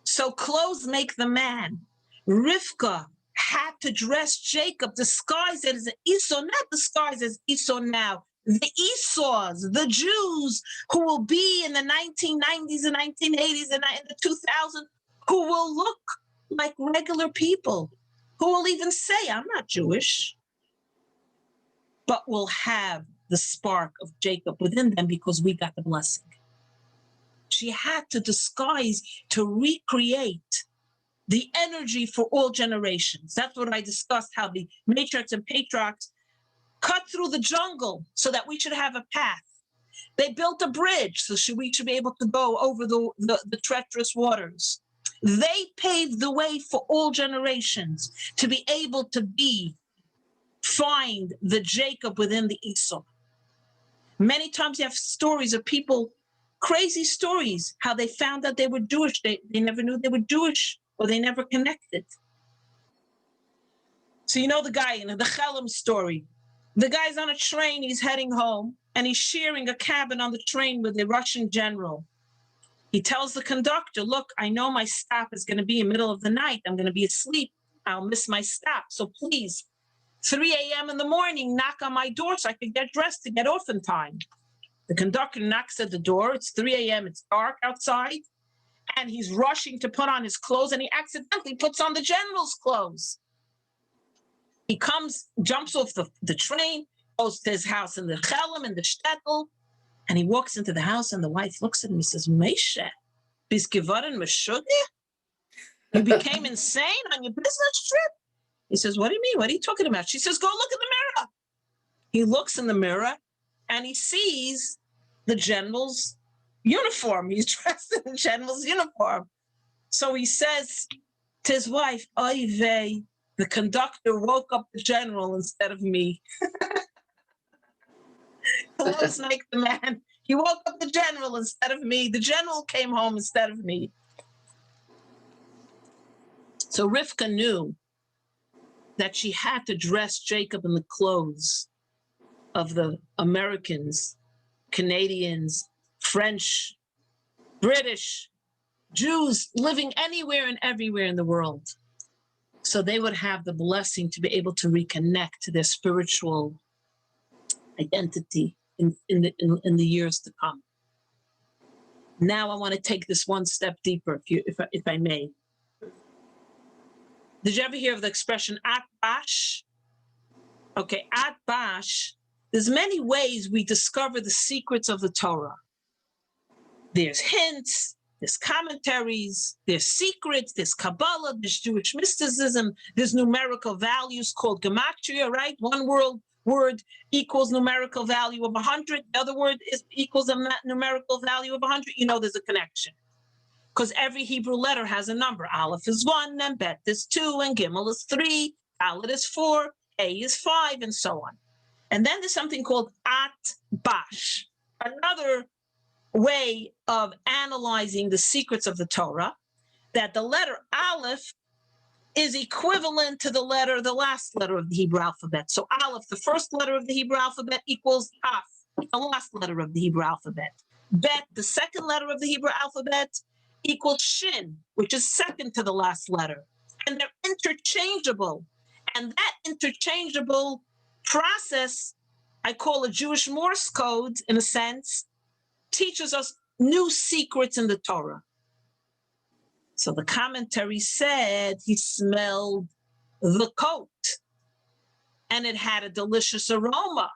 So clothes make the man. Rivka had to dress Jacob, disguised as an Esau, not disguised as Esau now. The Esau's, the Jews who will be in the 1990s and 1980s and in the 2000s, who will look like regular people, who will even say, I'm not Jewish, but will have the spark of Jacob within them because we got the blessing. She had to disguise to recreate the energy for all generations. That's what I discussed, how the matriarchs and patriarchs cut through the jungle so that we should have a path. They built a bridge so we should be able to go over the treacherous waters. They paved the way for all generations to be able to find the Jacob within the Esau. Many times you have stories of people, crazy stories, how they found out they were Jewish. They never knew they were Jewish, or they never connected. So you know the guy in the Chelm story. The guy's on a train, he's heading home, and he's sharing a cabin on the train with a Russian general. He tells the conductor, look, I know my stop is going to be in the middle of the night. I'm going to be asleep. I'll miss my stop. So please, 3 a.m. in the morning, knock on my door so I can get dressed to get off in time. The conductor knocks at the door. It's 3 a.m. It's dark outside. And he's rushing to put on his clothes, and he accidentally puts on the general's clothes. He jumps off the train, goes to his house in the Chelm, in the shtetl, and he walks into the house, and the wife looks at him and says, Moshe, bist geworden meshuggah? You became insane on your business trip? He says, what do you mean? What are you talking about? She says, go look in the mirror. He looks in the mirror, and he sees the general's uniform. He's dressed in the general's uniform. So he says to his wife, oy vey, the conductor woke up the general instead of me. It looks like the man. He woke up the general instead of me. The general came home instead of me. So Rivka knew that she had to dress Jacob in the clothes of the Americans, Canadians, French, British, Jews living anywhere and everywhere in the world. So they would have the blessing to be able to reconnect to their spiritual identity in the years to come. Now I want to take this one step deeper, if I may. Did you ever hear of the expression Atbash? Okay, Atbash. There's many ways we discover the secrets of the Torah. There's hints, there's commentaries, there's secrets, there's Kabbalah, there's Jewish mysticism, there's numerical values called gematria, right? One word equals numerical value of 100. The other word equals a numerical value of 100. You know there's a connection. Because every Hebrew letter has a number. Aleph is 1, and Bet is 2, and Gimel is 3, Dalet is 4, A is 5, and so on. And then there's something called Atbash, another way of analyzing the secrets of the Torah, that the letter Aleph is equivalent to the last letter of the Hebrew alphabet. So Aleph, the first letter of the Hebrew alphabet, equals Taf, the last letter of the Hebrew alphabet. Bet, the second letter of the Hebrew alphabet, equals Shin, which is second to the last letter. And they're interchangeable. And that interchangeable process, I call a Jewish Morse code, in a sense, teaches us new secrets in the Torah. So the commentary said he smelled the coat and it had a delicious aroma.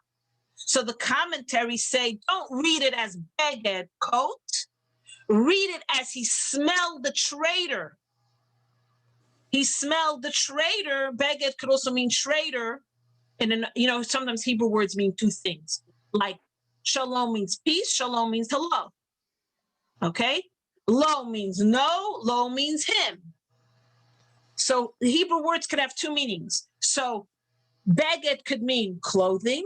So the commentary say, don't read it as beged, coat. Read it as he smelled the traitor. He smelled the traitor. Beged could also mean traitor. And sometimes Hebrew words mean two things. Like shalom means peace, shalom means hello. Okay? Lo means no, lo means him. So the Hebrew words could have two meanings. So beged could mean clothing,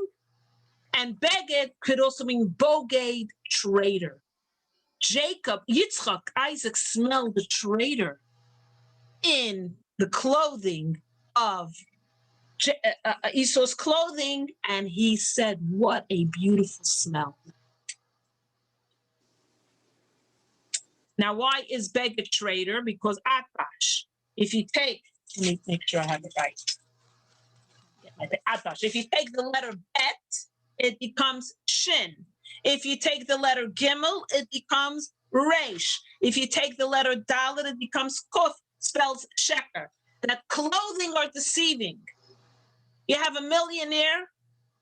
and beged could also mean boged, traitor. Jacob, Yitzchak, Isaac smelled the traitor in the clothing of Esau's clothing, and he said, "What a beautiful smell." Now, why is Beg a traitor? Because Atash, if you take, let me make sure I have it right. Atash, if you take the letter Bet, it becomes Shin. If you take the letter Gimel, it becomes Resh. If you take the letter Dalet, it becomes Kuf, spells Sheker. That clothing are deceiving. You have a millionaire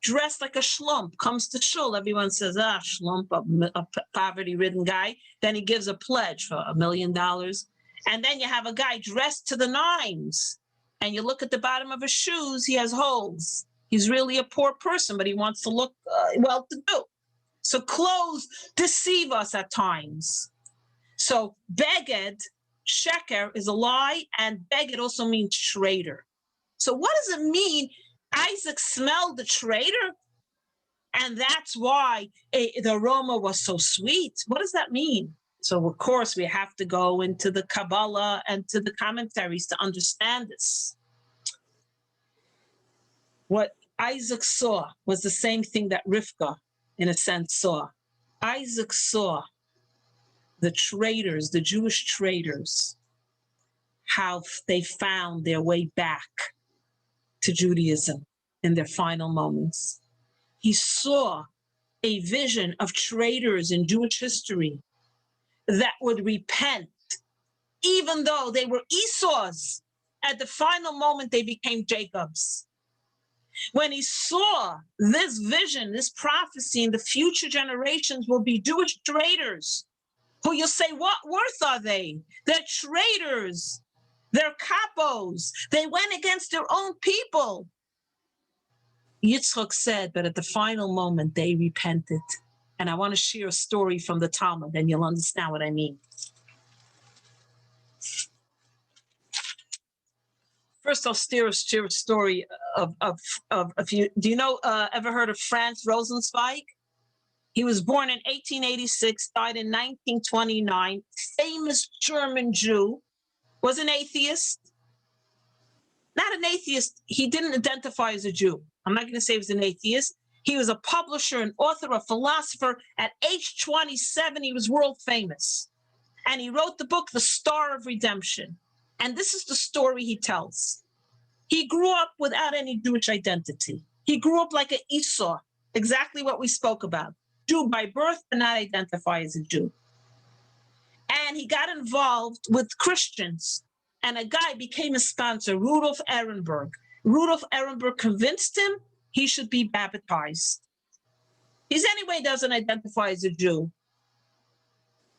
dressed like a shlump, comes to shul. Everyone says, shlump, a poverty-ridden guy. Then he gives a pledge for $1 million. And then you have a guy dressed to the nines. And you look at the bottom of his shoes, he has holes. He's really a poor person, but he wants to look well-to-do. So clothes deceive us at times. So beged, sheker, is a lie, and beged also means traitor. So what does it mean? Isaac smelled the traitor, and that's why the aroma was so sweet. What does that mean? So, of course, we have to go into the Kabbalah and to the commentaries to understand this. What Isaac saw was the same thing that Rivka, in a sense, saw. Isaac saw the traitors, the Jewish traitors, how they found their way back to Judaism in their final moments. He saw a vision of traitors in Jewish history that would repent, even though they were Esau's. At the final moment, they became Jacob's. When he saw this vision, this prophecy, in the future generations will be Jewish traitors, who you'll say, what worth are they? They're traitors. They're capos. They went against their own people. Yitzchak said, but at the final moment, they repented. And I want to share a story from the Talmud, and you'll understand what I mean. First, I'll share a story of you. Do you know, ever heard of Franz Rosenzweig? He was born in 1886, died in 1929, famous German Jew, was an atheist. Not an atheist, he didn't identify as a Jew. I'm not going to say he was an atheist. He was a publisher, an author, a philosopher. At age 27, he was world famous. And he wrote the book, The Star of Redemption. And this is the story he tells. He grew up without any Jewish identity. He grew up like an Esau, exactly what we spoke about. Jew by birth, but not identify as a Jew. And he got involved with Christians. And a guy became a sponsor, Rudolf Ehrenberg. Rudolf Ehrenberg convinced him he should be baptized. He's anyway doesn't identify as a Jew.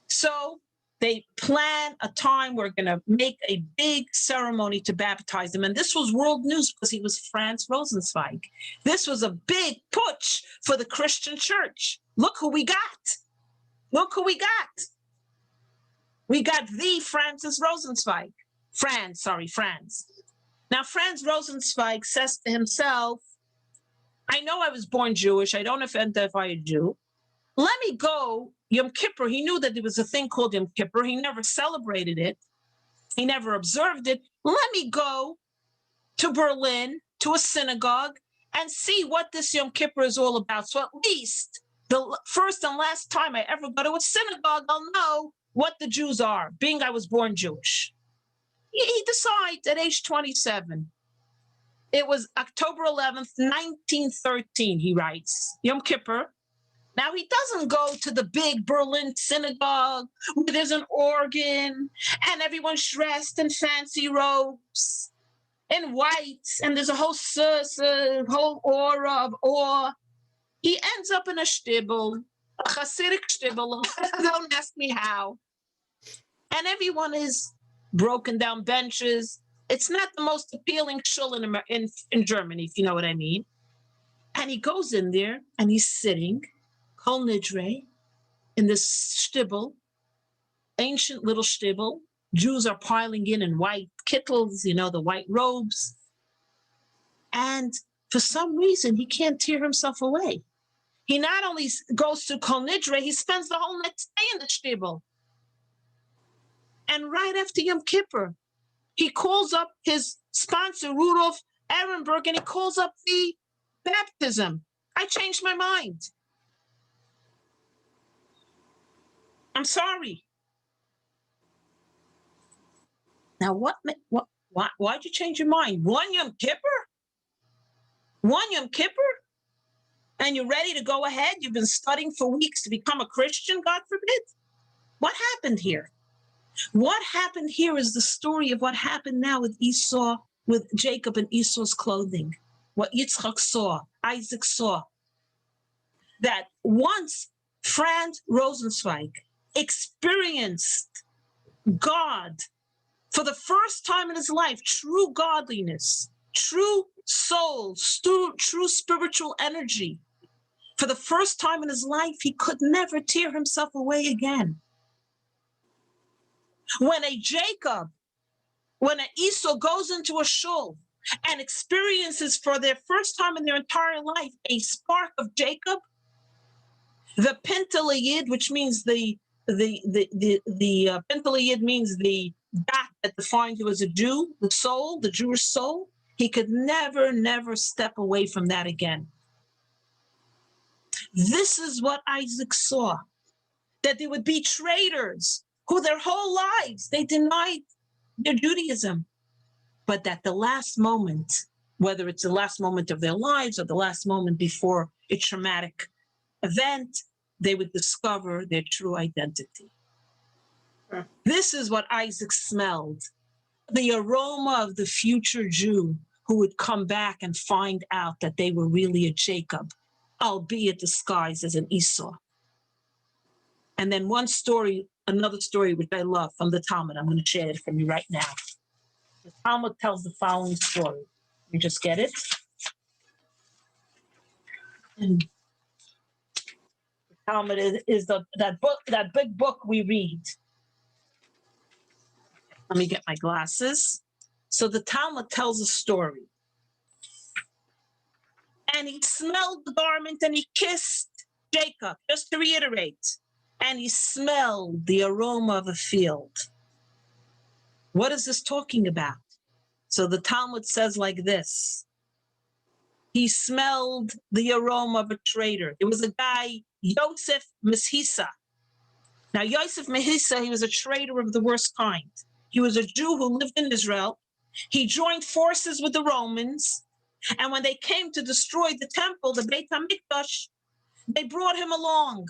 So they plan a time we're going to make a big ceremony to baptize him. And this was world news because he was Franz Rosenzweig. This was a big push for the Christian church. Look who we got. Look who we got. We got the Francis Rosenzweig. Franz. Now, Franz Rosenzweig says to himself, I know I was born Jewish. I don't identify a Jew. Let me go Yom Kippur. He knew that there was a thing called Yom Kippur. He never celebrated it. He never observed it. Let me go to Berlin, to a synagogue, and see what this Yom Kippur is all about. So at least the first and last time I ever go to a synagogue, I'll know what the Jews are, being I was born Jewish. He decides at age 27. It was October 11th, 1913, he writes, Yom Kippur. Now, he doesn't go to the big Berlin synagogue where there's an organ and everyone's dressed in fancy robes and white, and there's a whole aura of awe. He ends up in a shtibel, a Hasidic shtibel. Don't ask me how. And everyone is broken down benches. It's not the most appealing shul in Germany, if you know what I mean. And he goes in there and he's sitting, kol nidre, in this shtibel, ancient little shtibel. Jews are piling in white kittles, the white robes. And for some reason, he can't tear himself away. He not only goes to kol nidre, he spends the whole next day in the shtibel. And right after Yom Kippur, he calls up his sponsor Rudolf Ehrenberg, and he calls up the baptism. I changed my mind. I'm sorry. Now, why'd you change your mind? One Yom Kippur? One Yom Kippur? And you're ready to go ahead? You've been studying for weeks to become a Christian, God forbid? What happened here? What happened here is the story of what happened now with Esau, with Jacob and Esau's clothing. What Yitzchak saw, Isaac saw. That once Franz Rosenzweig experienced God for the first time in his life, true godliness, true soul, true spiritual energy. For the first time in his life, he could never tear himself away again. When an Esau goes into a shul and experiences for their first time in their entire life a spark of Jacob, the Pintalayid, which means the Pintalayid means the dot that defined you as a Jew, the soul, the Jewish soul, he could never step away from that again. This is what Isaac saw, that there would be traitors who their whole lives, they denied their Judaism, but at the last moment, whether it's the last moment of their lives or the last moment before a traumatic event, they would discover their true identity. This is what Isaac smelled, the aroma of the future Jew who would come back and find out that they were really a Jacob, albeit disguised as an Esau. And then another story which I love from the Talmud. I'm going to share it from you right now. The Talmud tells the following story. You just get it? And the Talmud is that big book we read. Let me get my glasses. So the Talmud tells a story. And he smelled the garment and he kissed Jacob, just to reiterate. And he smelled the aroma of a field. What is this talking about? So the Talmud says like this. He smelled the aroma of a traitor. It was a guy, Yosef Meshisa. Now, Yosef Meshisa, he was a traitor of the worst kind. He was a Jew who lived in Israel. He joined forces with the Romans. And when they came to destroy the temple, the Beit HaMikdash, they brought him along.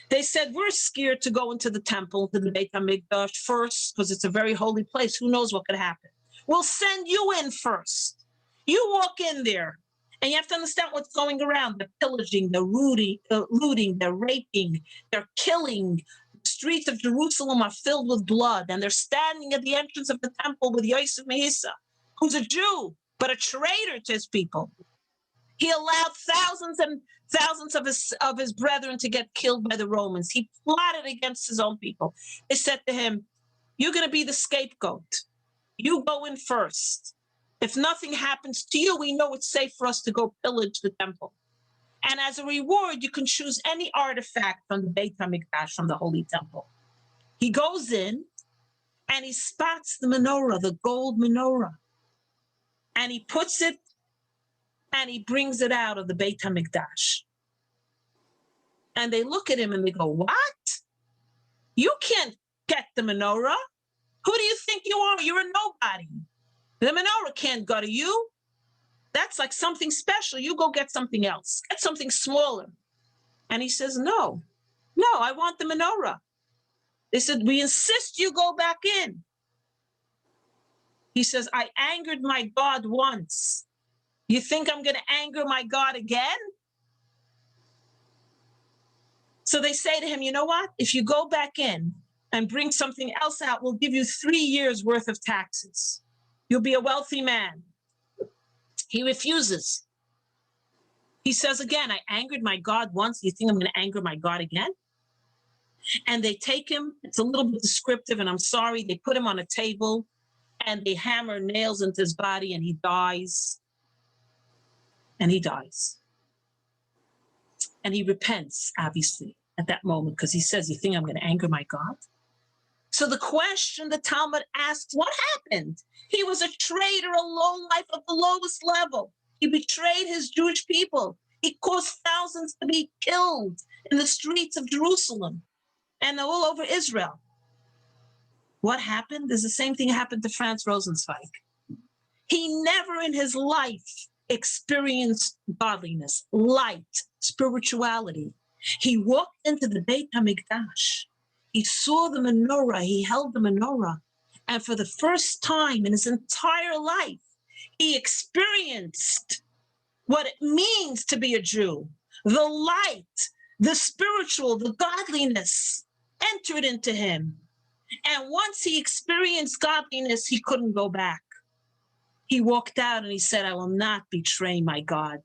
They said, we're scared to go into the temple, to the Beit HaMikdash first, because it's a very holy place. Who knows what could happen? We'll send you in first. You walk in there, and you have to understand what's going around. They're pillaging, they're looting, they're raping, they're killing. The streets of Jerusalem are filled with blood, and they're standing at the entrance of the temple with Yosef Mehisa, who's a Jew, but a traitor to his people. He allowed thousands and thousands of his brethren to get killed by the Romans. He plotted against his own people. They said to him, you're going to be the scapegoat. You go in first. If nothing happens to you, we know it's safe for us to go pillage the temple. And as a reward, you can choose any artifact from the Beit HaMikdash, from the Holy Temple. He goes in and he spots the menorah, the gold menorah. And he puts it and he brings it out of the Beit HaMikdash. And they look at him and they go, what? You can't get the menorah. Who do you think you are? You're a nobody. The menorah can't go to you. That's like something special. You go get something else. Get something smaller. And he says, no, I want the menorah. They said, we insist you go back in. He says, I angered my God once. You think I'm going to anger my God again? So they say to him, you know what? If you go back in and bring something else out, we'll give you 3 years worth of taxes. You'll be a wealthy man. He refuses. He says again, I angered my God once. You think I'm going to anger my God again? And they take him. It's a little bit descriptive, and I'm sorry. They put him on a table, and they hammer nails into his body, and he dies. And he dies. And he repents, obviously, at that moment, because he says, you think I'm going to anger my God? So the question the Talmud asks, what happened? He was a traitor, a lowlife of the lowest level. He betrayed his Jewish people. He caused thousands to be killed in the streets of Jerusalem and all over Israel. What happened? There's the same thing happened to Franz Rosenzweig. He never in his life experienced godliness, light, spirituality. He walked into the Beit HaMikdash. He saw the menorah. He held the menorah. And for the first time in his entire life, he experienced what it means to be a Jew. The light, the spiritual, the godliness entered into him. And once he experienced godliness, he couldn't go back. He walked out and he said, I will not betray my God.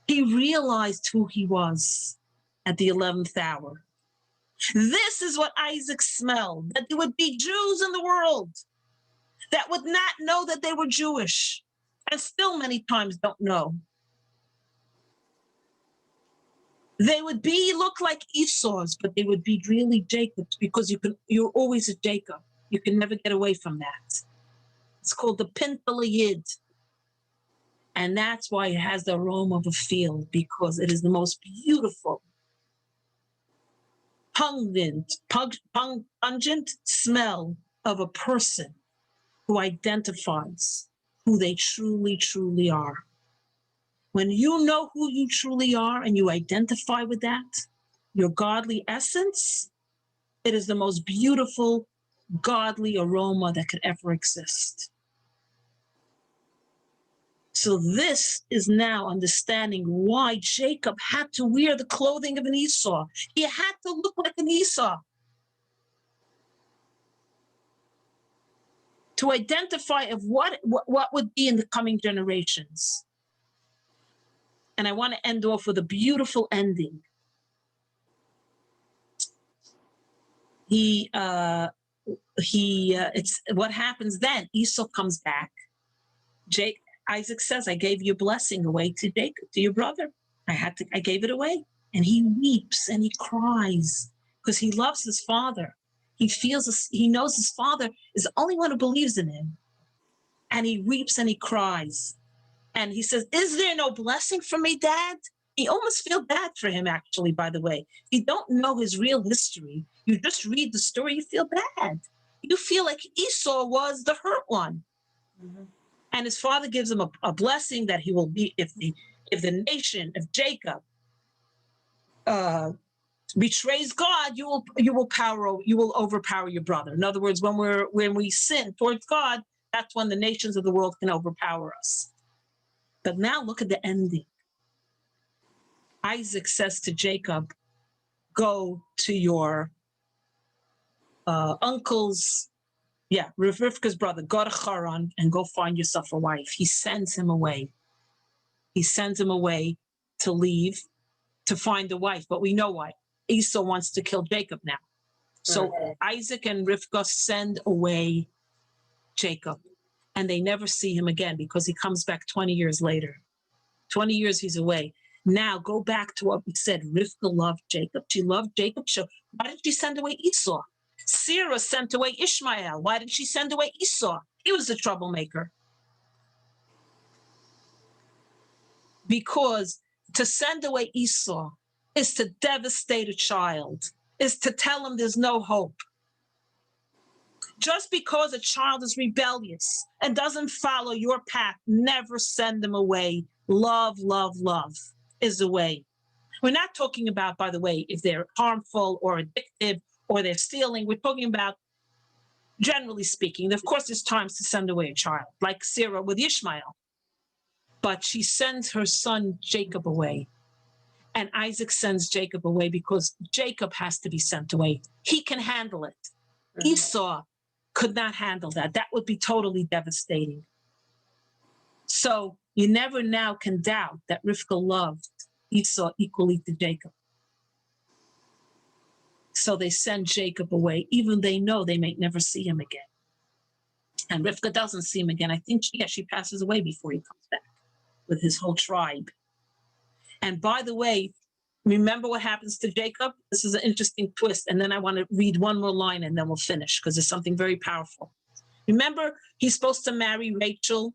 He realized who he was at the 11th hour. This is what Isaac smelled, that there would be Jews in the world that would not know that they were Jewish, and still many times don't know. They would look like Esau's, but they would be really Jacob's, because you're always a Jacob. You can never get away from that. It's called the Pintel Yid. And that's why it has the aroma of a field, because it is the most beautiful, pungent smell of a person who identifies who they truly, truly are. When you know who you truly are and you identify with that, your godly essence, it is the most beautiful, godly aroma that could ever exist. So this is now understanding why Jacob had to wear the clothing of an Esau. He had to look like an Esau to identify of what would be in the coming generations. And I want to end off with a beautiful ending. It's what happens then. Esau comes back. Isaac says, I gave your blessing away to Jacob, to your brother. I gave it away. And he weeps and he cries because he loves his father. He knows his father is the only one who believes in him. And he weeps and he cries. And he says, is there no blessing for me, Dad? You almost feel bad for him, actually, by the way. If you don't know his real history, you just read the story, you feel bad. You feel like Esau was the hurt one. Mm-hmm. And his father gives him a blessing that he will be, if the nation of Jacob betrays God, you will overpower your brother. In other words, when we sin towards God, that's when the nations of the world can overpower us. But now look at the ending. Isaac says to Jacob, go to your uncle's, Rivka's brother, go to Haran and go find yourself a wife. He sends him away. He sends him away to leave, to find a wife. But we know why. Esau wants to kill Jacob now. So Isaac and Rivka send away Jacob. And they never see him again because he comes back 20 years later. 20 years he's away. Now go back to what we said. Rivka loved Jacob. She loved Jacob. So why did she send away Esau? Sarah sent away Ishmael. Why did she send away Esau? He was the troublemaker. Because to send away Esau is to devastate a child, is to tell him there's no hope. Just because a child is rebellious and doesn't follow your path, never send them away. Love, love, love is the way. We're not talking about, by the way, if they're harmful or addictive or they're stealing. We're talking about, generally speaking, of course, there's times to send away a child, like Sarah with Ishmael. But she sends her son Jacob away. And Isaac sends Jacob away because Jacob has to be sent away. He can handle it. Mm-hmm. Esau could not handle that. That would be totally devastating. So you never now can doubt that Rivka loved Esau equally to Jacob. So they send Jacob away, even they know they may never see him again. And Rivka doesn't see him again. I think, she passes away before he comes back with his whole tribe. And by the way, Remember what happens to Jacob? This is an interesting twist. And then I want to read one more line and then we'll finish because it's something very powerful. Remember, he's supposed to marry Rachel,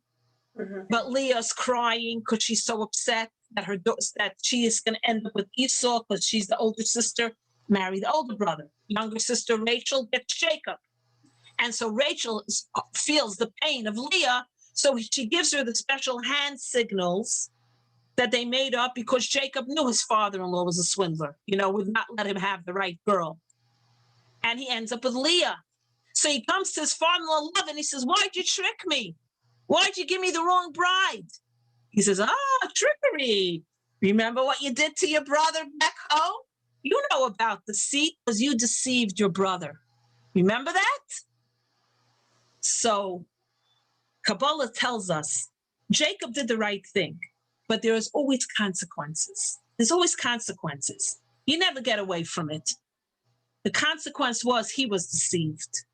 but Leah's crying because she's so upset that she is going to end up with Esau because she's the older sister. Marry the older brother. Younger sister Rachel gets Jacob. And so Rachel feels the pain of Leah. So she gives her the special hand signals that they made up because Jacob knew his father-in-law was a swindler, would not let him have the right girl. And he ends up with Leah. So he comes to his father-in-law and he says, why'd you trick me? Why'd you give me the wrong bride? He says, trickery. Remember what you did to your brother back home? You know about deceit because you deceived your brother. Remember that? So Kabbalah tells us Jacob did the right thing, but there is always consequences. There's always consequences. You never get away from it. The consequence was he was deceived.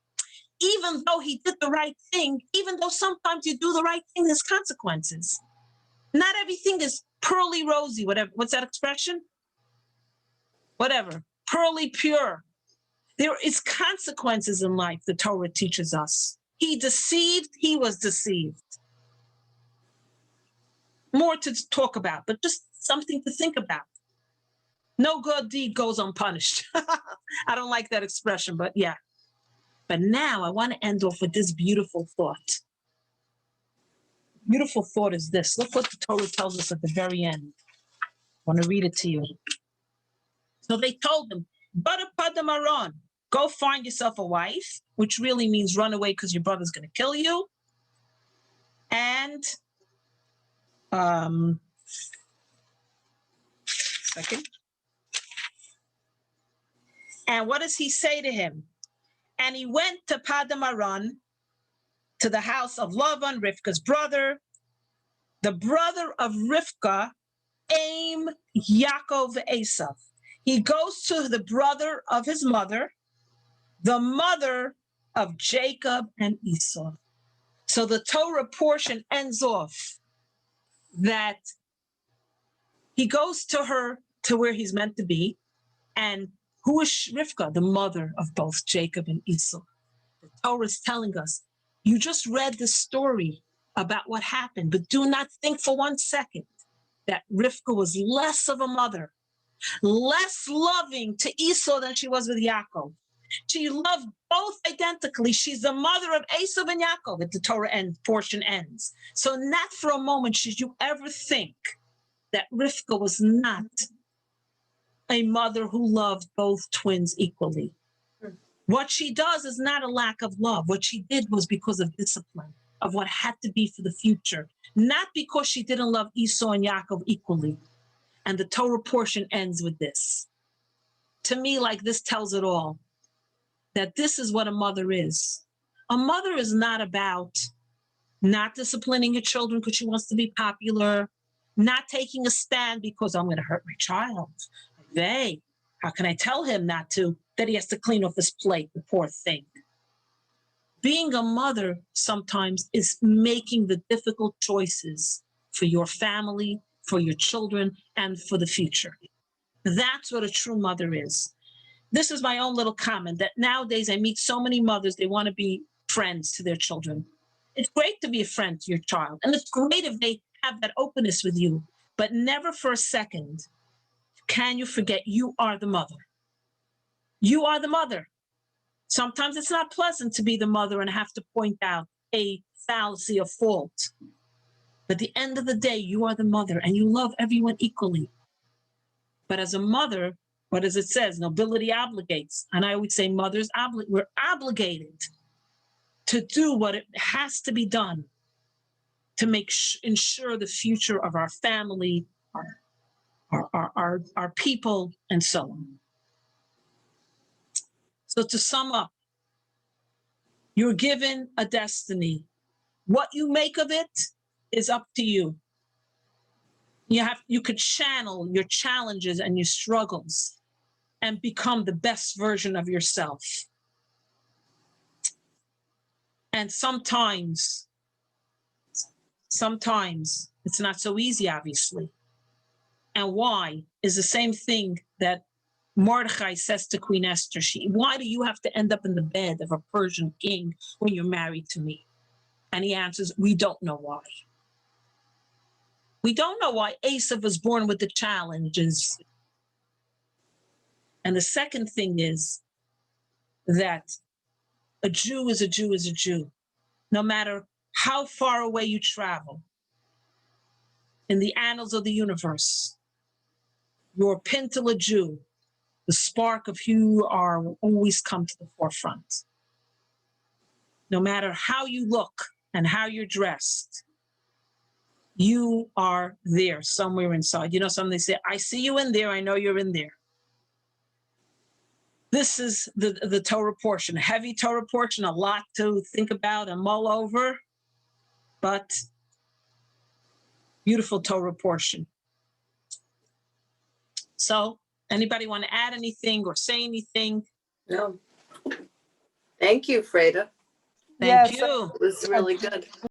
Even though he did the right thing, even though sometimes you do the right thing, there's consequences. Not everything is pearly rosy, whatever. What's that expression? Whatever. Pearly pure. There is consequences in life, the Torah teaches us. He deceived, he was deceived. More to talk about, but just something to think about. No good deed goes unpunished. I don't like that expression, but yeah. But now I want to end off with this beautiful thought. Beautiful thought is this. Look what the Torah tells us at the very end. I want to read it to you. So they told him, Padamaron, go find yourself a wife, which really means run away because your brother's going to kill you. And second. And what does he say to him? And he went to Padamaron, to the house of Lavan, Rivka's brother, the brother of Rivka, Aim Yaakov Esav. He goes to the brother of his mother, the mother of Jacob and Esau. So the Torah portion ends off that he goes to her, to where he's meant to be. And who is Rivka? The mother of both Jacob and Esau. The Torah is telling us, you just read the story about what happened, but do not think for 1 second that Rivka was less of a mother, less loving to Esau than she was with Yaakov. She loved both identically. She's the mother of Esau and Yaakov, at the Torah portion ends. So not for a moment should you ever think that Rivka was not a mother who loved both twins equally. What she does is not a lack of love. What she did was because of discipline, of what had to be for the future, not because she didn't love Esau and Yaakov equally. And the Torah portion ends with this. To me, like this tells it all, that this is what a mother is. A mother is not about not disciplining your children because she wants to be popular, not taking a stand because I'm going to hurt my child. How can I tell him not to, that he has to clean off his plate, the poor thing. Being a mother sometimes is making the difficult choices for your family, for your children, and for the future. That's what a true mother is. This is my own little comment that nowadays I meet so many mothers, they want to be friends to their children. It's great to be a friend to your child, and it's great if they have that openness with you, but never for a second can you forget you are the mother. You are the mother. Sometimes it's not pleasant to be the mother and have to point out a fallacy or fault. But at the end of the day, you are the mother and you love everyone equally. But as a mother, what does it says? Nobility obligates. And I always say mothers, we're obligated to do what it has to be done to ensure the future of our family, our people, and so on. So to sum up, you're given a destiny. What you make of it is up to you. You could channel your challenges and your struggles and become the best version of yourself. And sometimes it's not so easy, obviously. and why is the same thing that Mordechai says to Queen Esther. Why do you have to end up in the bed of a Persian king when you're married to me? And he answers, we don't know why. We don't know why Asa was born with the challenges. And the second thing is that a Jew is a Jew is a Jew, no matter how far away you travel in the annals of the universe. You're Pintala Jew. The spark of who you are will always come to the forefront. No matter how you look and how you're dressed, you are there somewhere inside. You know, somebody say, I see you in there. I know you're in there. This is the Torah portion, a heavy Torah portion, a lot to think about and mull over, but beautiful Torah portion. So, anybody want to add anything or say anything? No. Thank you, Freida. Thank Yes, you. It was really good.